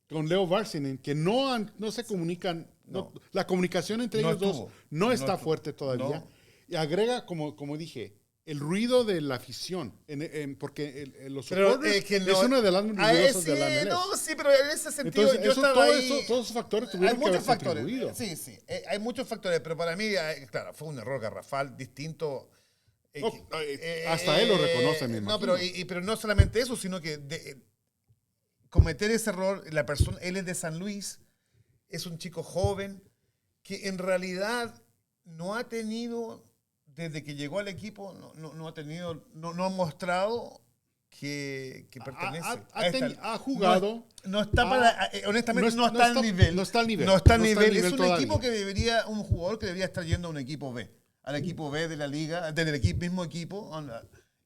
con Leo Varsinen, que no se comunican. No. La comunicación entre ellos dos no está fuerte todavía. No. Y agrega, como dije, el ruido de la afición, porque los supporters es una de las más ruidosas de la MLS. No, sí, pero en ese sentido yo estaba ahí. Todos esos factores tuvieron que haber contribuido. Sí, hay muchos factores, pero para mí, claro, fue un error garrafal distinto. Hasta él lo reconoce, me imagino. No, pero no solamente eso, sino que cometer ese error, él es de San Luis, es un chico joven que en realidad no ha tenido, desde que llegó al equipo, no ha mostrado que pertenece. Ha jugado. Honestamente, no está al nivel. No está al nivel. Es un equipo un jugador que debería estar yendo a un equipo B, al equipo B de la liga, del mismo equipo.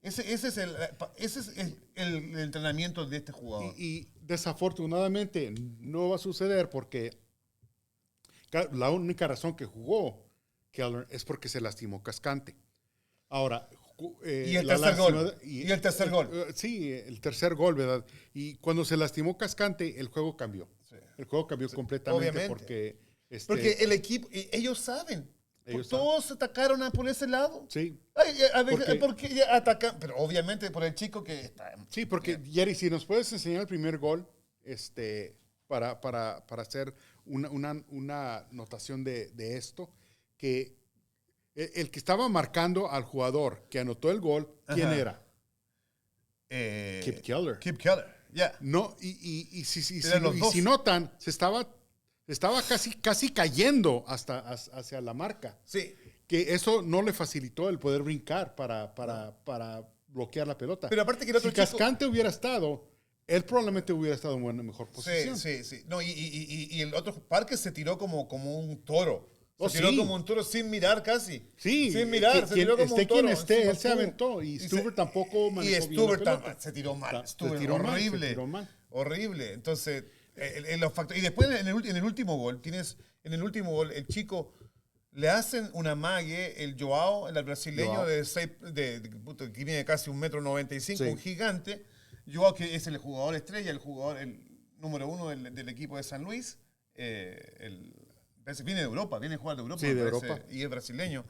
Ese es el entrenamiento de este jugador. Y desafortunadamente no va a suceder porque la única razón que jugó Keller es porque se lastimó Cascante. Ahora, y el tercer gol. Sí, el tercer gol, ¿verdad? Y cuando se lastimó Cascante, el juego cambió. Sí. El juego cambió completamente. Obviamente. Porque el equipo, ellos saben. Todos atacaron por ese lado. Sí. Porque atacan, pero obviamente por el chico que está. Sí, porque Jerry, si nos puedes enseñar el primer gol, para hacer una notación de esto, que el que estaba marcando al jugador que anotó el gol, ¿quién era? Kip Keller. Kip Keller, ya. No, y si notan, se estaba casi cayendo hacia la marca. Sí. Que eso no le facilitó el poder brincar para bloquear la pelota. Pero aparte que el otro si Cascante hubiera estado, él probablemente hubiera estado en una mejor posición. Sí. No, y el otro Parque se tiró como un toro. Se tiró como un toro sin mirar casi. Sí. Sin mirar, se tiró como un toro. Quien esté, él se aventó. Y Stuber tampoco manejó bien la pelota. Se tiró mal. Se tiró mal. Horrible. Entonces, los factores. Y después en el último gol, el chico le hacen una mague, el Joao, el brasileño que tiene casi 1,95 m, un gigante. Joao, que es el jugador estrella, el número 1 del equipo de San Luis, viene de Europa, viene a jugar de Europa, Sí, de Europa. Y es brasileño.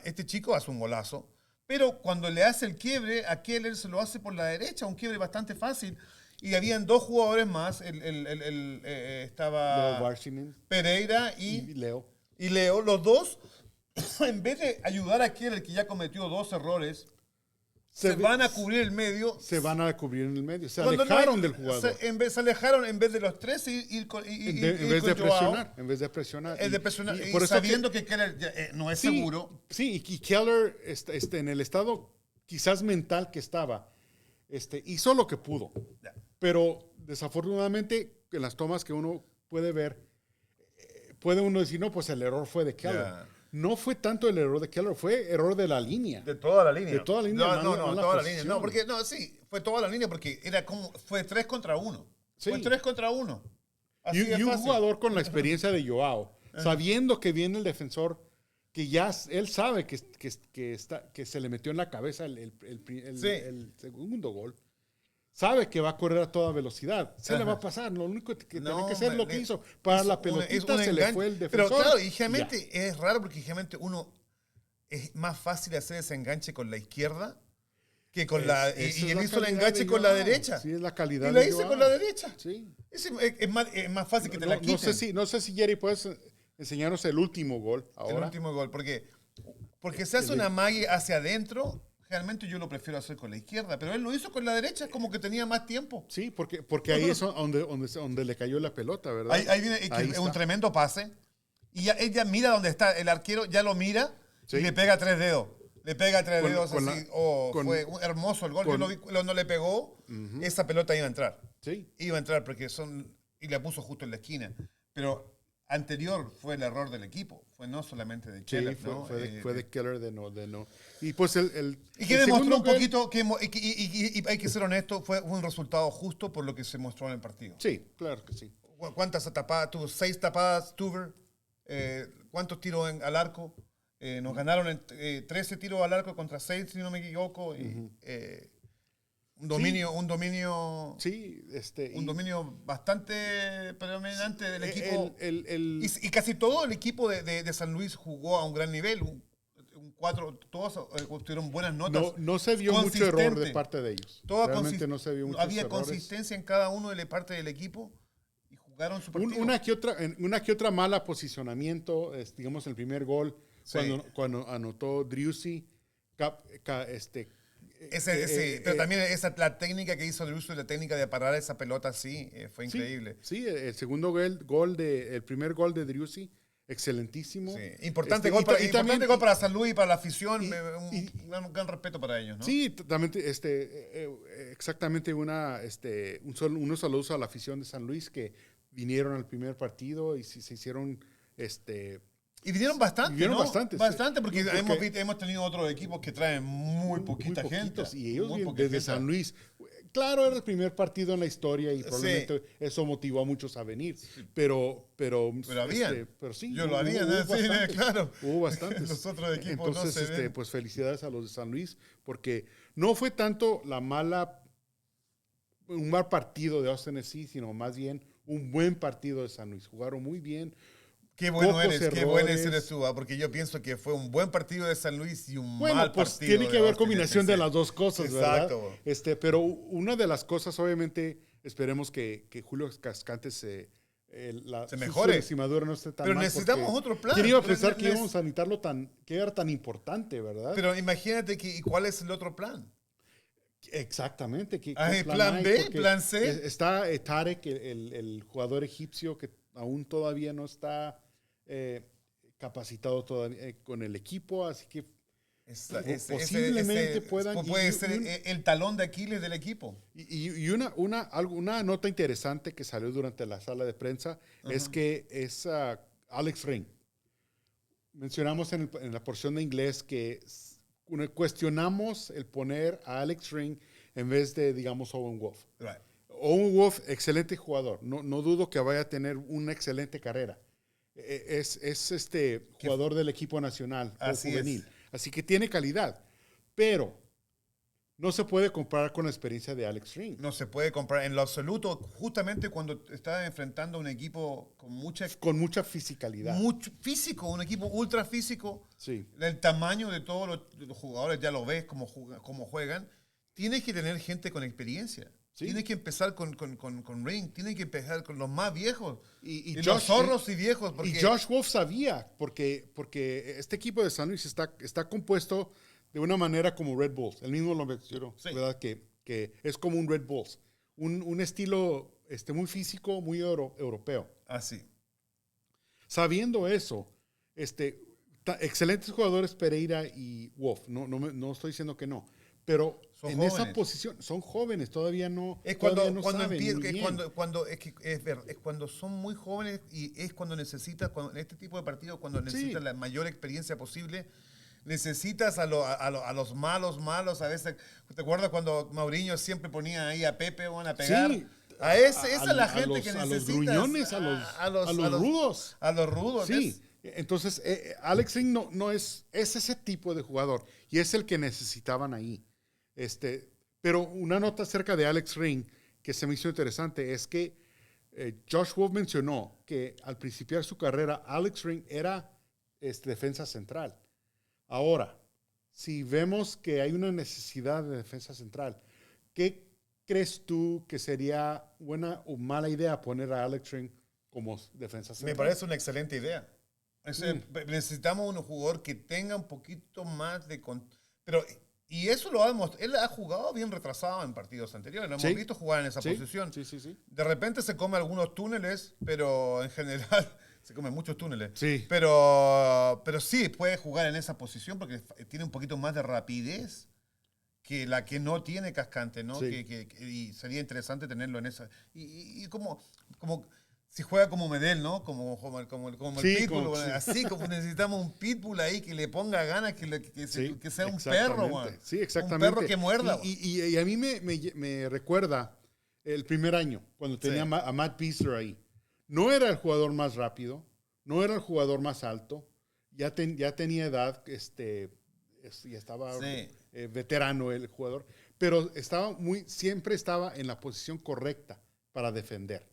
Este chico hace un golazo, pero cuando le hace el quiebre a Keller se lo hace por la derecha, un quiebre bastante fácil. Y habían 2 jugadores más, estaba Leo Varsinen Pereira y Leo. y Leo, los dos, en vez de ayudar a Keller, que ya cometió 2 errores, se van a cubrir el medio. Se van a cubrir en el medio. Se Cuando alejaron del jugador. Se alejaron en vez de los 3 en vez de presionar. En vez de presionar. Y por eso sabiendo que Keller no es seguro. Sí, y Keller en el estado quizás mental que estaba, hizo lo que pudo. Ya. Pero desafortunadamente, en las tomas que uno puede ver, puede uno decir, no, pues el error fue de Keller. Ya. No fue tanto el error de Keller, fue error de la línea. De toda la línea. De toda la línea. No, toda la línea. No, porque, fue toda la línea porque fue 3 contra 1. Sí. Fue 3 contra 1. Y un jugador con la experiencia de Joao, sabiendo que viene el defensor, que ya él sabe que se le metió en la cabeza el segundo gol. Sabe que va a correr a toda velocidad. Se le va a pasar. Lo único que tiene que hacer es lo que hizo. Para la pelotita se le fue el defensor. Pero claro, y generalmente es raro porque generalmente es más fácil hacer ese enganche con la izquierda que con y él hizo el enganche con la derecha. Sí, es la calidad. Y la hice con la derecha. Sí. Es más fácil que te la quiten. No sé si Jerry puedes enseñarnos el último gol ahora. El último gol. Porque se hace una mague hacia adentro. Realmente yo lo prefiero hacer con la izquierda, pero él lo hizo con la derecha, como que tenía más tiempo. Sí, porque ahí es donde le cayó la pelota, ¿verdad? Ahí viene un tremendo pase. Y ella mira dónde está el arquero, ya lo mira y le pega 3 dedos. Le pega 3 dedos así. Fue hermoso el gol. Yo lo vi cuando le pegó, esa pelota iba a entrar. Sí. Iba a entrar y la puso justo en la esquina. Pero anterior fue el error del equipo. Fue no solamente de Keller. Sí, fue de Keller de no. Y pues y que demostró un poquito y hay que ser honesto, fue un resultado justo por lo que se mostró en el partido. Sí, claro que sí. ¿Cuántas tapadas? Tuvo 6 tapadas, Tuver. ¿Cuántos tiros al arco? Nos ganaron 13 tiros al arco contra 6, si no me equivoco. Un dominio bastante predominante del equipo. Y casi todo el equipo de San Luis jugó a un gran nivel. Todos tuvieron buenas notas. No se vio mucho error de parte de ellos. Realmente no se vio muchos había errores. Consistencia en cada uno de la parte del equipo y jugaron su partido. Una que otra mala posicionamiento, digamos el primer gol, sí. cuando anotó Driussi, pero también la técnica que hizo Driussi, la técnica de parar esa pelota así, fue increíble. Sí, el segundo el primer gol de Driussi, excelentísimo. Sí. Importante gol para San Luis y para la afición. Un gran respeto para ellos, ¿no? Sí, también, exactamente unos saludos a la afición de San Luis que vinieron al primer partido y se hicieron y vinieron bastante, vinieron ¿no? Bastante, porque hemos tenido otros equipos que traen muy poquita gente. Y ellos desde San Luis. Claro, era el primer partido en la historia y probablemente eso motivó a muchos a venir. Pero habían. Pero sí. Yo lo haría, claro. Hubo bastantes. Los otros equipos entonces, no se ven. pues felicidades a los de San Luis, porque no fue tanto un mal partido de Austin FC, sino más bien un buen partido de San Luis. Jugaron muy bien. Qué bueno eres tú, porque yo pienso que fue un buen partido de San Luis y un mal partido. Tiene que haber combinación de las dos cosas, exacto, ¿verdad? Pero una de las cosas, obviamente, esperemos que Julio Cascante se mejore. Su lastimadura no esté tan pero mal. Pero necesitamos otro plan. Quería pensar que íbamos a necesitarlo que era tan importante, ¿verdad? Pero imagínate ¿cuál es el otro plan? Exactamente. ¿Plan B? ¿Plan C? Está Tarek, el jugador egipcio que aún todavía no está capacitado todavía con el equipo, así que posiblemente puedan... Puede ser el talón de Aquiles del equipo. Y una nota interesante que salió durante la sala de prensa es que es Alex Ring. Mencionamos en la porción de inglés que cuestionamos el poner a Alex Ring en vez de, digamos, Owen Wolff. Right. Owen Wolff, excelente jugador. No dudo que vaya a tener una excelente carrera. Es jugador del equipo nacional juvenil. Así que tiene calidad. Pero no se puede comparar con la experiencia de Alex Ring. No se puede comparar en lo absoluto, justamente cuando está enfrentando a un equipo con mucha fisicalidad. Mucho físico, un equipo ultra físico. Sí. El tamaño de todos los jugadores, ya lo ves cómo juegan. Tienes que tener gente con experiencia. Sí. Tienes que empezar con Ring, tienes que empezar con los más viejos. Y los zorros y viejos. Y Josh Wolff sabía, porque este equipo de San Luis está compuesto de una manera como Red Bulls. Él mismo lo mencionó, sí. ¿Verdad? Que es como un Red Bulls. Un estilo muy físico, muy europeo. Así. Sabiendo eso, excelentes jugadores Pereira y Wolff. No estoy diciendo que no. Pero son en jóvenes. Esa posición son jóvenes, todavía no. Es cuando son muy jóvenes y es cuando necesitas, en este tipo de partidos, cuando necesitas la mayor experiencia posible. Necesitas a los malos. A veces, ¿te acuerdas cuando Mourinho siempre ponía ahí a Pepe a pegar? Sí. Esa es la gente que necesitas. A los gruñones, a los rudos. A los rudos. Sí. Entonces, Alex Ring no es ese tipo de jugador y es el que necesitaban ahí. Pero una nota acerca de Alex Ring que se me hizo interesante es que Josh Wolff mencionó que al principiar su carrera, Alex Ring era defensa central. Ahora, si vemos que hay una necesidad de defensa central, ¿qué crees tú que sería buena o mala idea poner a Alex Ring como defensa central? Me parece una excelente idea. Necesitamos un jugador que tenga un poquito más de... Y eso lo hemos... Él ha jugado bien retrasado en partidos anteriores. Lo hemos visto jugar en esa posición. Sí. De repente se come algunos túneles, pero en general se come muchos túneles. Sí. Pero sí puede jugar en esa posición porque tiene un poquito más de rapidez que la que no tiene Cascante, ¿no? Sí. Y sería interesante tenerlo en esa... Y como si juega como Medel, ¿no? Como el pitbull. Así como necesitamos un pitbull ahí que le ponga ganas, que sea un perro, man. Sí, exactamente. Un perro que muerda. Y a mí me recuerda el primer año, cuando tenía a Matt Beasler ahí. No era el jugador más rápido, no era el jugador más alto, ya tenía edad, ya estaba veterano el jugador, pero siempre estaba en la posición correcta para defender.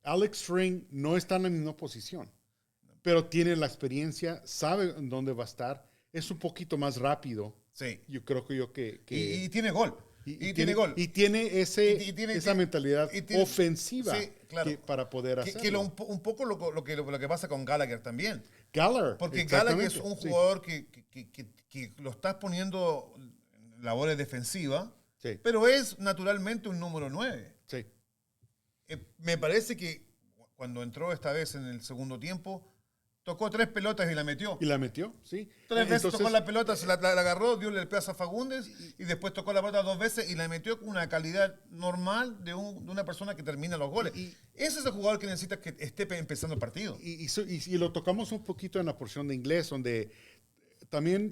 Alex Ring no está en la misma posición, pero tiene la experiencia, sabe dónde va a estar, es un poquito más rápido. Sí. Yo creo que y tiene gol. Y tiene gol. Y tiene esa mentalidad ofensiva para poder hacerlo. Un poco lo que pasa con Gallagher también. Porque Gallagher es un jugador que lo estás poniendo en labores defensivas, pero es naturalmente un número 9. Sí. Me parece que cuando entró esta vez en el segundo tiempo, tocó 3 pelotas y la metió. Sí. 3 veces tocó la pelota, se la agarró, dio el pedazo a Fagundes y después tocó la pelota 2 veces y la metió con una calidad normal de una persona que termina los goles. Ese es el jugador que necesita que esté empezando el partido. Y lo tocamos un poquito en la porción de inglés, donde también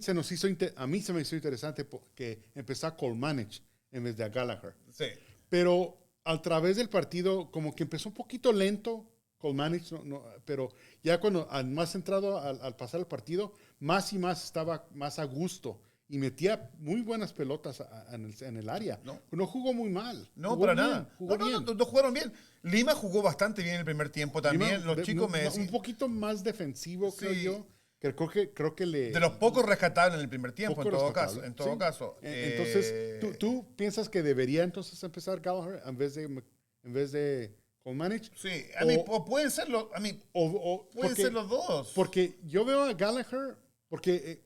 a mí se me hizo interesante que empezó a Colmanich en vez de a Gallagher. Sí. Pero a través del partido, como que empezó un poquito lento Colmanich, pero ya cuando más entrado al pasar el partido, más y más estaba más a gusto y metía muy buenas pelotas en el área. No jugó muy mal. No, jugó para bien, nada. Jugó bien. No jugaron bien. Lima jugó bastante bien en el primer tiempo también. Lima, los chicos un poquito más defensivo, creo yo. Creo que de los pocos rescatables en el primer tiempo, en todo caso. Entonces, ¿tú piensas que debería entonces empezar Gallagher en vez de Colmanich? Sí, pueden ser los dos. Porque yo veo a Gallagher, porque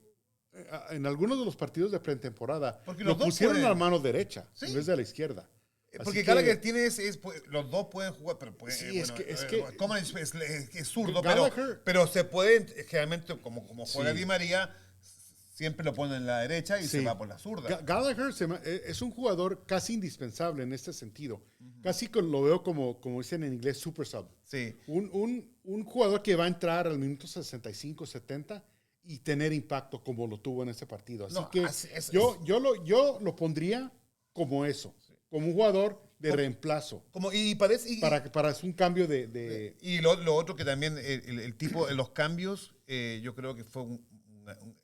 en algunos de los partidos de pretemporada lo pusieron a la mano derecha en vez de a la izquierda. Porque Gallagher los dos pueden jugar, pero Colmanich es zurdo, pero se pueden, generalmente como juega Di María, siempre lo ponen en la derecha y se va por la zurda. Gallagher es un jugador casi indispensable en este sentido. Casi lo veo como dicen en inglés, super sub. Sí. Un jugador que va a entrar al minuto 65, 70 y tener impacto como lo tuvo en ese partido. Yo lo pondría como eso. Como un jugador de reemplazo. Para hacer un cambio de... Y lo otro que también, el tipo de los cambios, yo creo que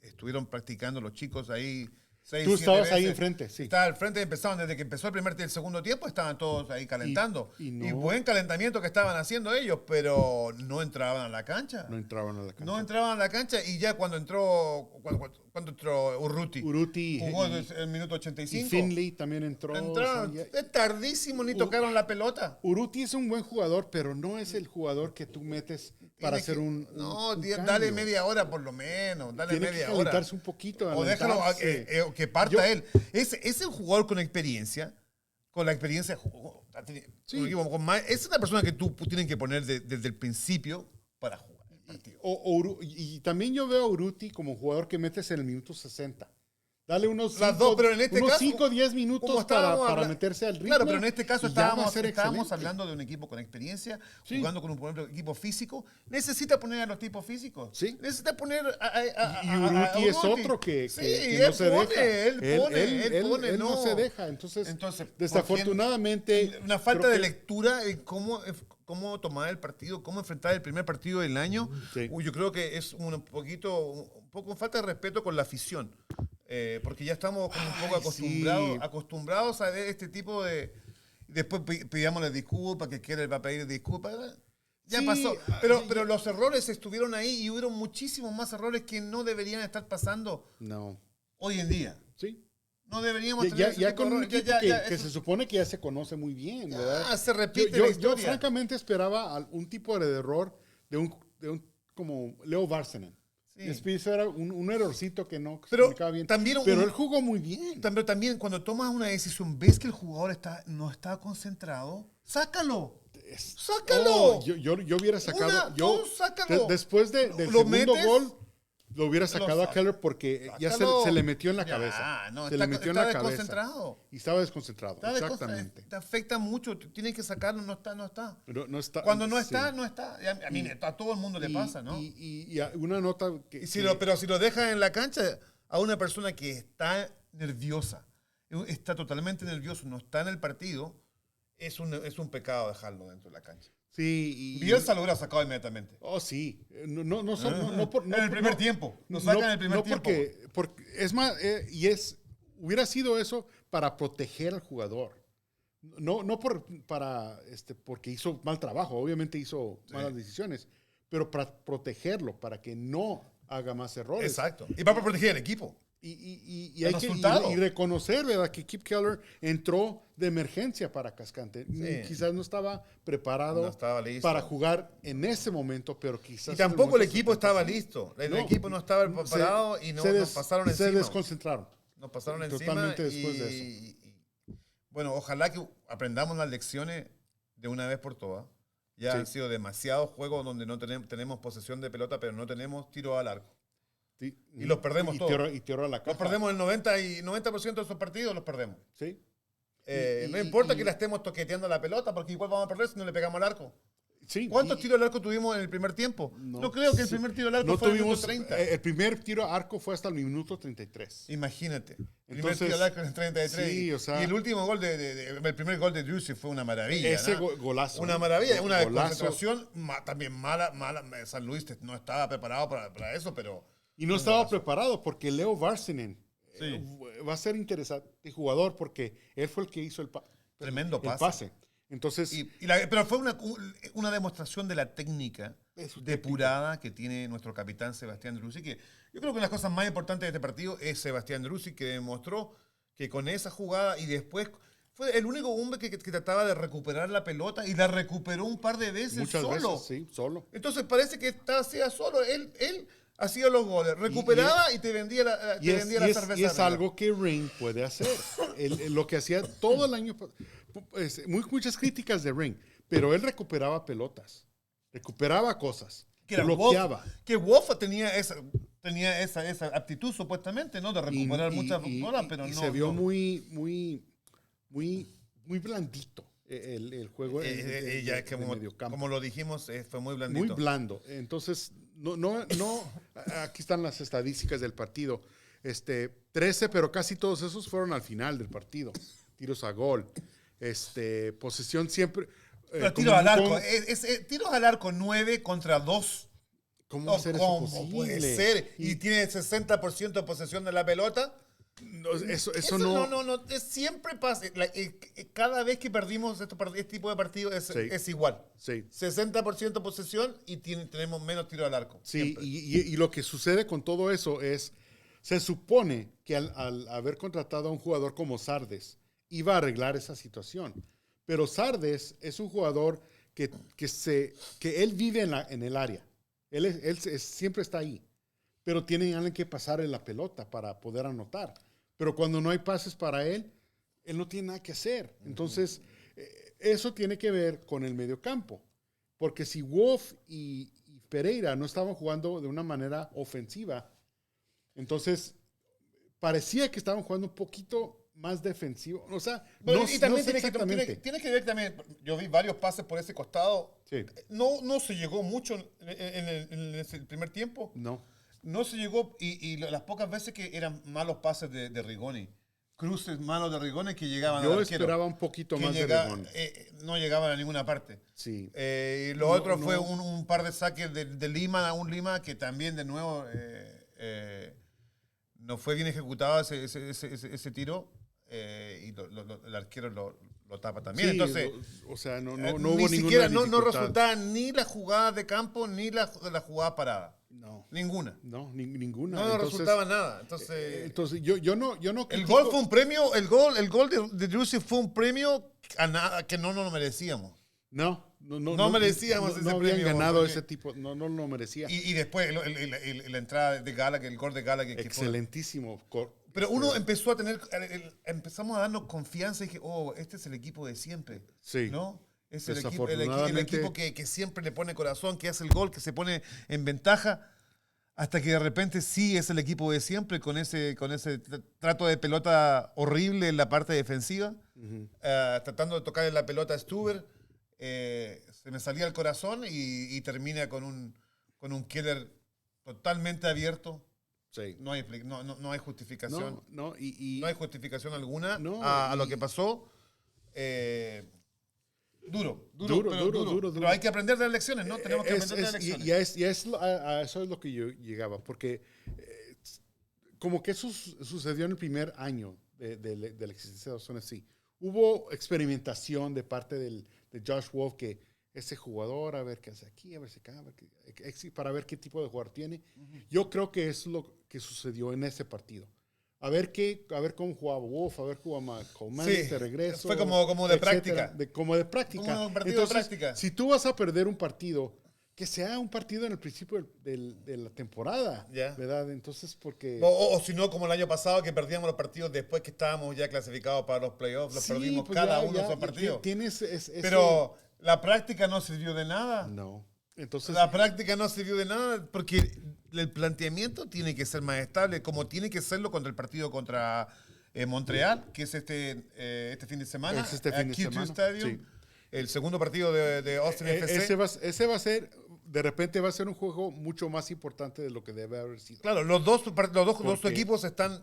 estuvieron practicando los chicos ahí Tú estabas ahí enfrente, sí. Estaba al frente, desde que empezó el segundo tiempo, estaban todos ahí calentando. Y buen calentamiento que estaban haciendo ellos, pero no entraban a la cancha. No entraban a la cancha. Y ya cuando entró Urruti jugó el minuto 85. Y Finley también entró. Entraron, es tardísimo, ni tocaron la pelota. Urruti es un buen jugador, pero no es el jugador que tú metes para hacer un dale media hora por lo menos. Dale media hora. Calentarse un poquito. O déjalo que parta él. Es un jugador con experiencia. Con la experiencia. Es una persona que tú tienes que poner desde el principio para jugar el partido. Y también yo veo a Urruti como jugador que metes en el minuto 60. Dale unos 5 o 10 minutos para meterse al ritmo. Claro, pero en este caso estábamos hablando de un equipo con experiencia, jugando con un equipo físico. Necesita poner a los tipos físicos. Sí. Necesita poner y Urruti es otro que no se deja. Él pone, no se deja. Entonces desafortunadamente... Una falta de lectura en cómo tomar el partido, cómo enfrentar el primer partido del año. Sí. Yo creo que es un poco falta de respeto con la afición. Porque ya estamos como un poco acostumbrados a ver este tipo de... Después pidámosle disculpas, que Keller va a pedir disculpas. Ya pasó. Pero los errores estuvieron ahí y hubieron muchísimos más errores que no deberían estar pasando hoy en día. Sí. No deberíamos tener ya con un equipo que se supone que ya se conoce muy bien, ¿verdad? Se repite la historia. Yo francamente esperaba un tipo de error de un como Leo Varsanen. Sí. Eso era un errorcito que no se comunicaba bien. Pero él jugó muy bien. Pero también cuando tomas una decisión, ves que el jugador no está concentrado, sácalo. ¡Sácalo! Yo hubiera sacado... sácalo. Después del segundo gol, lo hubiera sacado a Keller porque ya se le metió en la cabeza. Estaba desconcentrado. Y estaba desconcentrado, exactamente. Te afecta mucho. Tienes que sacarlo, no está. Pero no está. Cuando no está, no está. A mí, a todo el mundo le pasa, ¿no? Y una nota que... Pero si lo dejas en la cancha a una persona que está nerviosa, está totalmente nervioso, no está en el partido, es un pecado dejarlo dentro de la cancha. Sí, Bielsa lo hubiera sacado inmediatamente. Oh, sí. En el primer tiempo. Lo sacan en el primer tiempo. Porque es más, hubiera sido eso para proteger al jugador. No porque hizo mal trabajo, obviamente hizo malas decisiones, pero para protegerlo, para que no haga más errores. Exacto. Y para proteger al equipo. Y hay que reconocer, ¿verdad?, que Kip Keller entró de emergencia para Cascante. Sí. Quizás no estaba preparado para jugar en ese momento, pero quizás... Y tampoco el equipo estaba listo. El equipo no estaba preparado y nos pasaron encima. Se desconcentraron. Nos pasaron encima. Totalmente después de eso. Bueno, ojalá que aprendamos las lecciones de una vez por todas. Ya han sido demasiados juegos donde no tenemos posesión de pelota, pero no tenemos tiro al arco. Sí. Y los perdemos todos. Y tiro a la caja. Los perdemos el 90% de esos partidos, los perdemos. Sí. No importa que la estemos toqueteando la pelota, porque igual vamos a perder si no le pegamos al arco. Sí, ¿Cuántos tiros al arco tuvimos en el primer tiempo? No creo que el primer tiro al arco fue en el minuto 30. El primer tiro al arco fue hasta el minuto 33. Imagínate. El primer tiro al arco en el 33. Sí, y el último gol el primer gol de Drusy fue una maravilla. Ese golazo. Una maravilla. Una concentración también mala. San Luis no estaba preparado para eso, pero... Y no estaba preparado porque Leo Varsanen va a ser interesante jugador porque él fue el que hizo el tremendo pase. Entonces, pero fue una demostración de la técnica depurada que tiene nuestro capitán Sebastián Drusy, que yo creo que una de las cosas más importantes de este partido es Sebastián Drusy, que demostró que con esa jugada y después fue el único hombre que trataba de recuperar la pelota y la recuperó un par de veces muchas solo. Veces, sí, solo. Entonces parece que hacía solo. Él hacía los goles, recuperaba y te vendía la cerveza. Y es algo que Ring puede hacer. Lo que hacía todo el año... muchas críticas de Ring, pero él recuperaba pelotas, recuperaba cosas, bloqueaba. Que Wolff tenía esa aptitud supuestamente, ¿no? De recuperar muchas bolas, pero no. Se vio muy blandito el juego de mediocampo. Como lo dijimos, fue muy blandito. Muy blando. Entonces, no. Aquí están las estadísticas del partido. 13, pero casi todos esos fueron al final del partido. Tiros a gol. Posesión siempre... tiros al arco. Tiros al arco 9 contra 2. ¿Cómo va a ser eso ¿Cómo posible? puede ser? Y tiene 60% de posesión de la pelota. No, eso no, siempre pasa. Cada vez que perdimos este tipo de partidos es igual. Sí. 60% posesión y tenemos menos tiro al arco. Sí, y lo que sucede con todo eso es, se supone que al haber contratado a un jugador como Zardes, iba a arreglar esa situación. Pero Zardes es un jugador que él vive en el área. Él siempre está ahí. Pero tiene alguien que pasar en la pelota para poder anotar. Pero cuando no hay pases para él no tiene nada que hacer. Entonces, eso tiene que ver con el mediocampo. Porque si Wolff y Pereira no estaban jugando de una manera ofensiva, entonces parecía que estaban jugando un poquito más defensivo. O sea, bueno, no, y también no sé exactamente. tiene que ver también, yo vi varios pases por ese costado. Sí. No se llegó mucho en el primer tiempo. No se llegó, y las pocas veces que eran malos pases de Rigoni, cruces malos de Rigoni que llegaban Yo al arquero. esperaba un poquito más de Rigoni. No llegaban a ninguna parte. Sí. Y lo otro fue un par de saques de Lima, Lima que también de nuevo no fue bien ejecutado ese tiro, y el arquero lo tapa también. Sí, entonces, o sea, no ni hubo siquiera ninguna no resultaba ni la jugada de campo ni la jugada parada. No. Ninguna. No, ninguna. No resultaba nada. Entonces yo no el critico. gol fue un premio, el gol de Drussi fue un premio a nada, que no nos lo merecíamos. No merecíamos ese no habían premio, ganado porque ese tipo, no lo merecía. Y después la entrada de Gala, el gol de Gala que excelentísimo. Pero empezamos a darnos confianza y dije, este es el equipo de siempre. Sí. ¿No? Es el equipo que siempre le pone corazón, que hace el gol, que se pone en ventaja, hasta que de repente sí es el equipo de siempre con ese trato de pelota horrible en la parte defensiva, tratando de tocarle la pelota a Stuber. Se me salía el corazón y termina con un Keller totalmente abierto. Sí. No hay justificación. No hay justificación alguna a lo que pasó. Duro. Pero hay que aprender de las lecciones, ¿no? Tenemos que aprender de las lecciones. A eso es lo que yo llegaba, porque como que eso sucedió en el primer año de la existencia de Boston FC. Hubo experimentación de parte de Josh Wolff, que ese jugador, a ver qué hace aquí, a ver si acá, para ver qué tipo de jugador tiene. Yo creo que es lo que sucedió en ese partido. A ver cómo jugaba Wolff, a ver cómo jugaba Coleman de regreso. Fue como de etcétera, práctica. Como de práctica. Como un partido de práctica. Si tú vas a perder un partido, que sea un partido en el principio de la temporada, ¿verdad? Entonces, porque... O si no, como el año pasado, que perdíamos los partidos después que estábamos ya clasificados para los playoffs, los perdimos pues cada uno de esos partidos. Pero la práctica no sirvió de nada. No. Entonces, la práctica no sirvió de nada porque el planteamiento tiene que ser más estable, como tiene que serlo contra el partido contra Montreal, que es este fin de semana. Es este fin de semana. Stadium, sí. El segundo partido de Austin FC. Ese va a ser, de repente va a ser un juego mucho más importante de lo que debe haber sido. Claro, los dos equipos están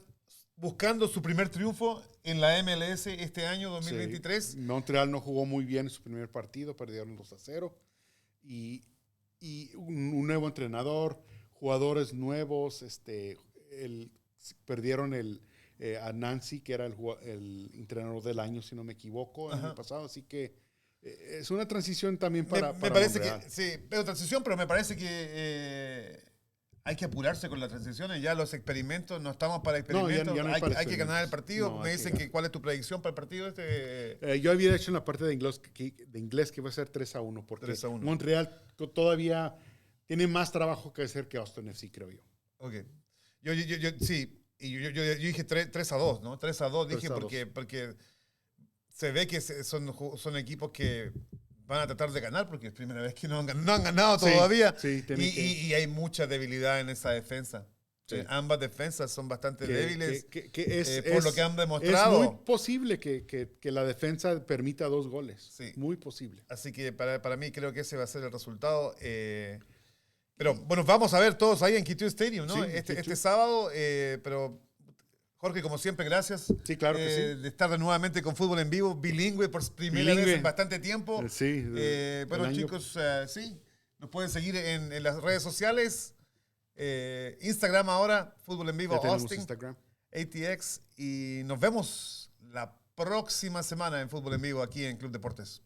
buscando su primer triunfo en la MLS este año 2023. Sí. Montreal no jugó muy bien en su primer partido, perdieron 2-0. Y un nuevo entrenador, jugadores nuevos, perdieron a Nancy, que era el entrenador del año, si no me equivoco, el año pasado. Así que es una transición también para me parece Montreal. que sí, pero me parece que hay que apurarse con las transiciones. Ya los experimentos, no estamos para experimentos. Ya no hay que ganar el partido. Me dicen que cuál es tu predicción para el partido yo había hecho en la parte de inglés que va a ser 3-1, porque 3-1. Montreal todavía tiene más trabajo que hacer que Austin FC, creo yo. Ok. Yo sí, y yo dije 3-2, ¿no? 3-2 dije 3-2. Porque se ve que son equipos que van a tratar de ganar, porque es la primera vez que no han ganado todavía. Sí, y hay mucha debilidad en esa defensa. Sí. Ambas defensas son bastante débiles por lo que han demostrado. Es muy posible que la defensa permita 2 goles. Sí. Muy posible. Así que para mí creo que ese va a ser el resultado. Pero bueno, vamos a ver todos ahí en Q2 Stadium, ¿no? Sí, este sábado. Pero Jorge, como siempre, gracias. Sí, claro que sí. De estar nuevamente con Fútbol en Vivo, bilingüe por primera vez en bastante tiempo. Sí. Bueno, chicos, sí, nos pueden seguir en las redes sociales. Instagram ahora, Fútbol en Vivo Austin. Instagram. ATX y nos vemos la próxima semana en Fútbol en Vivo aquí en Club Deportes.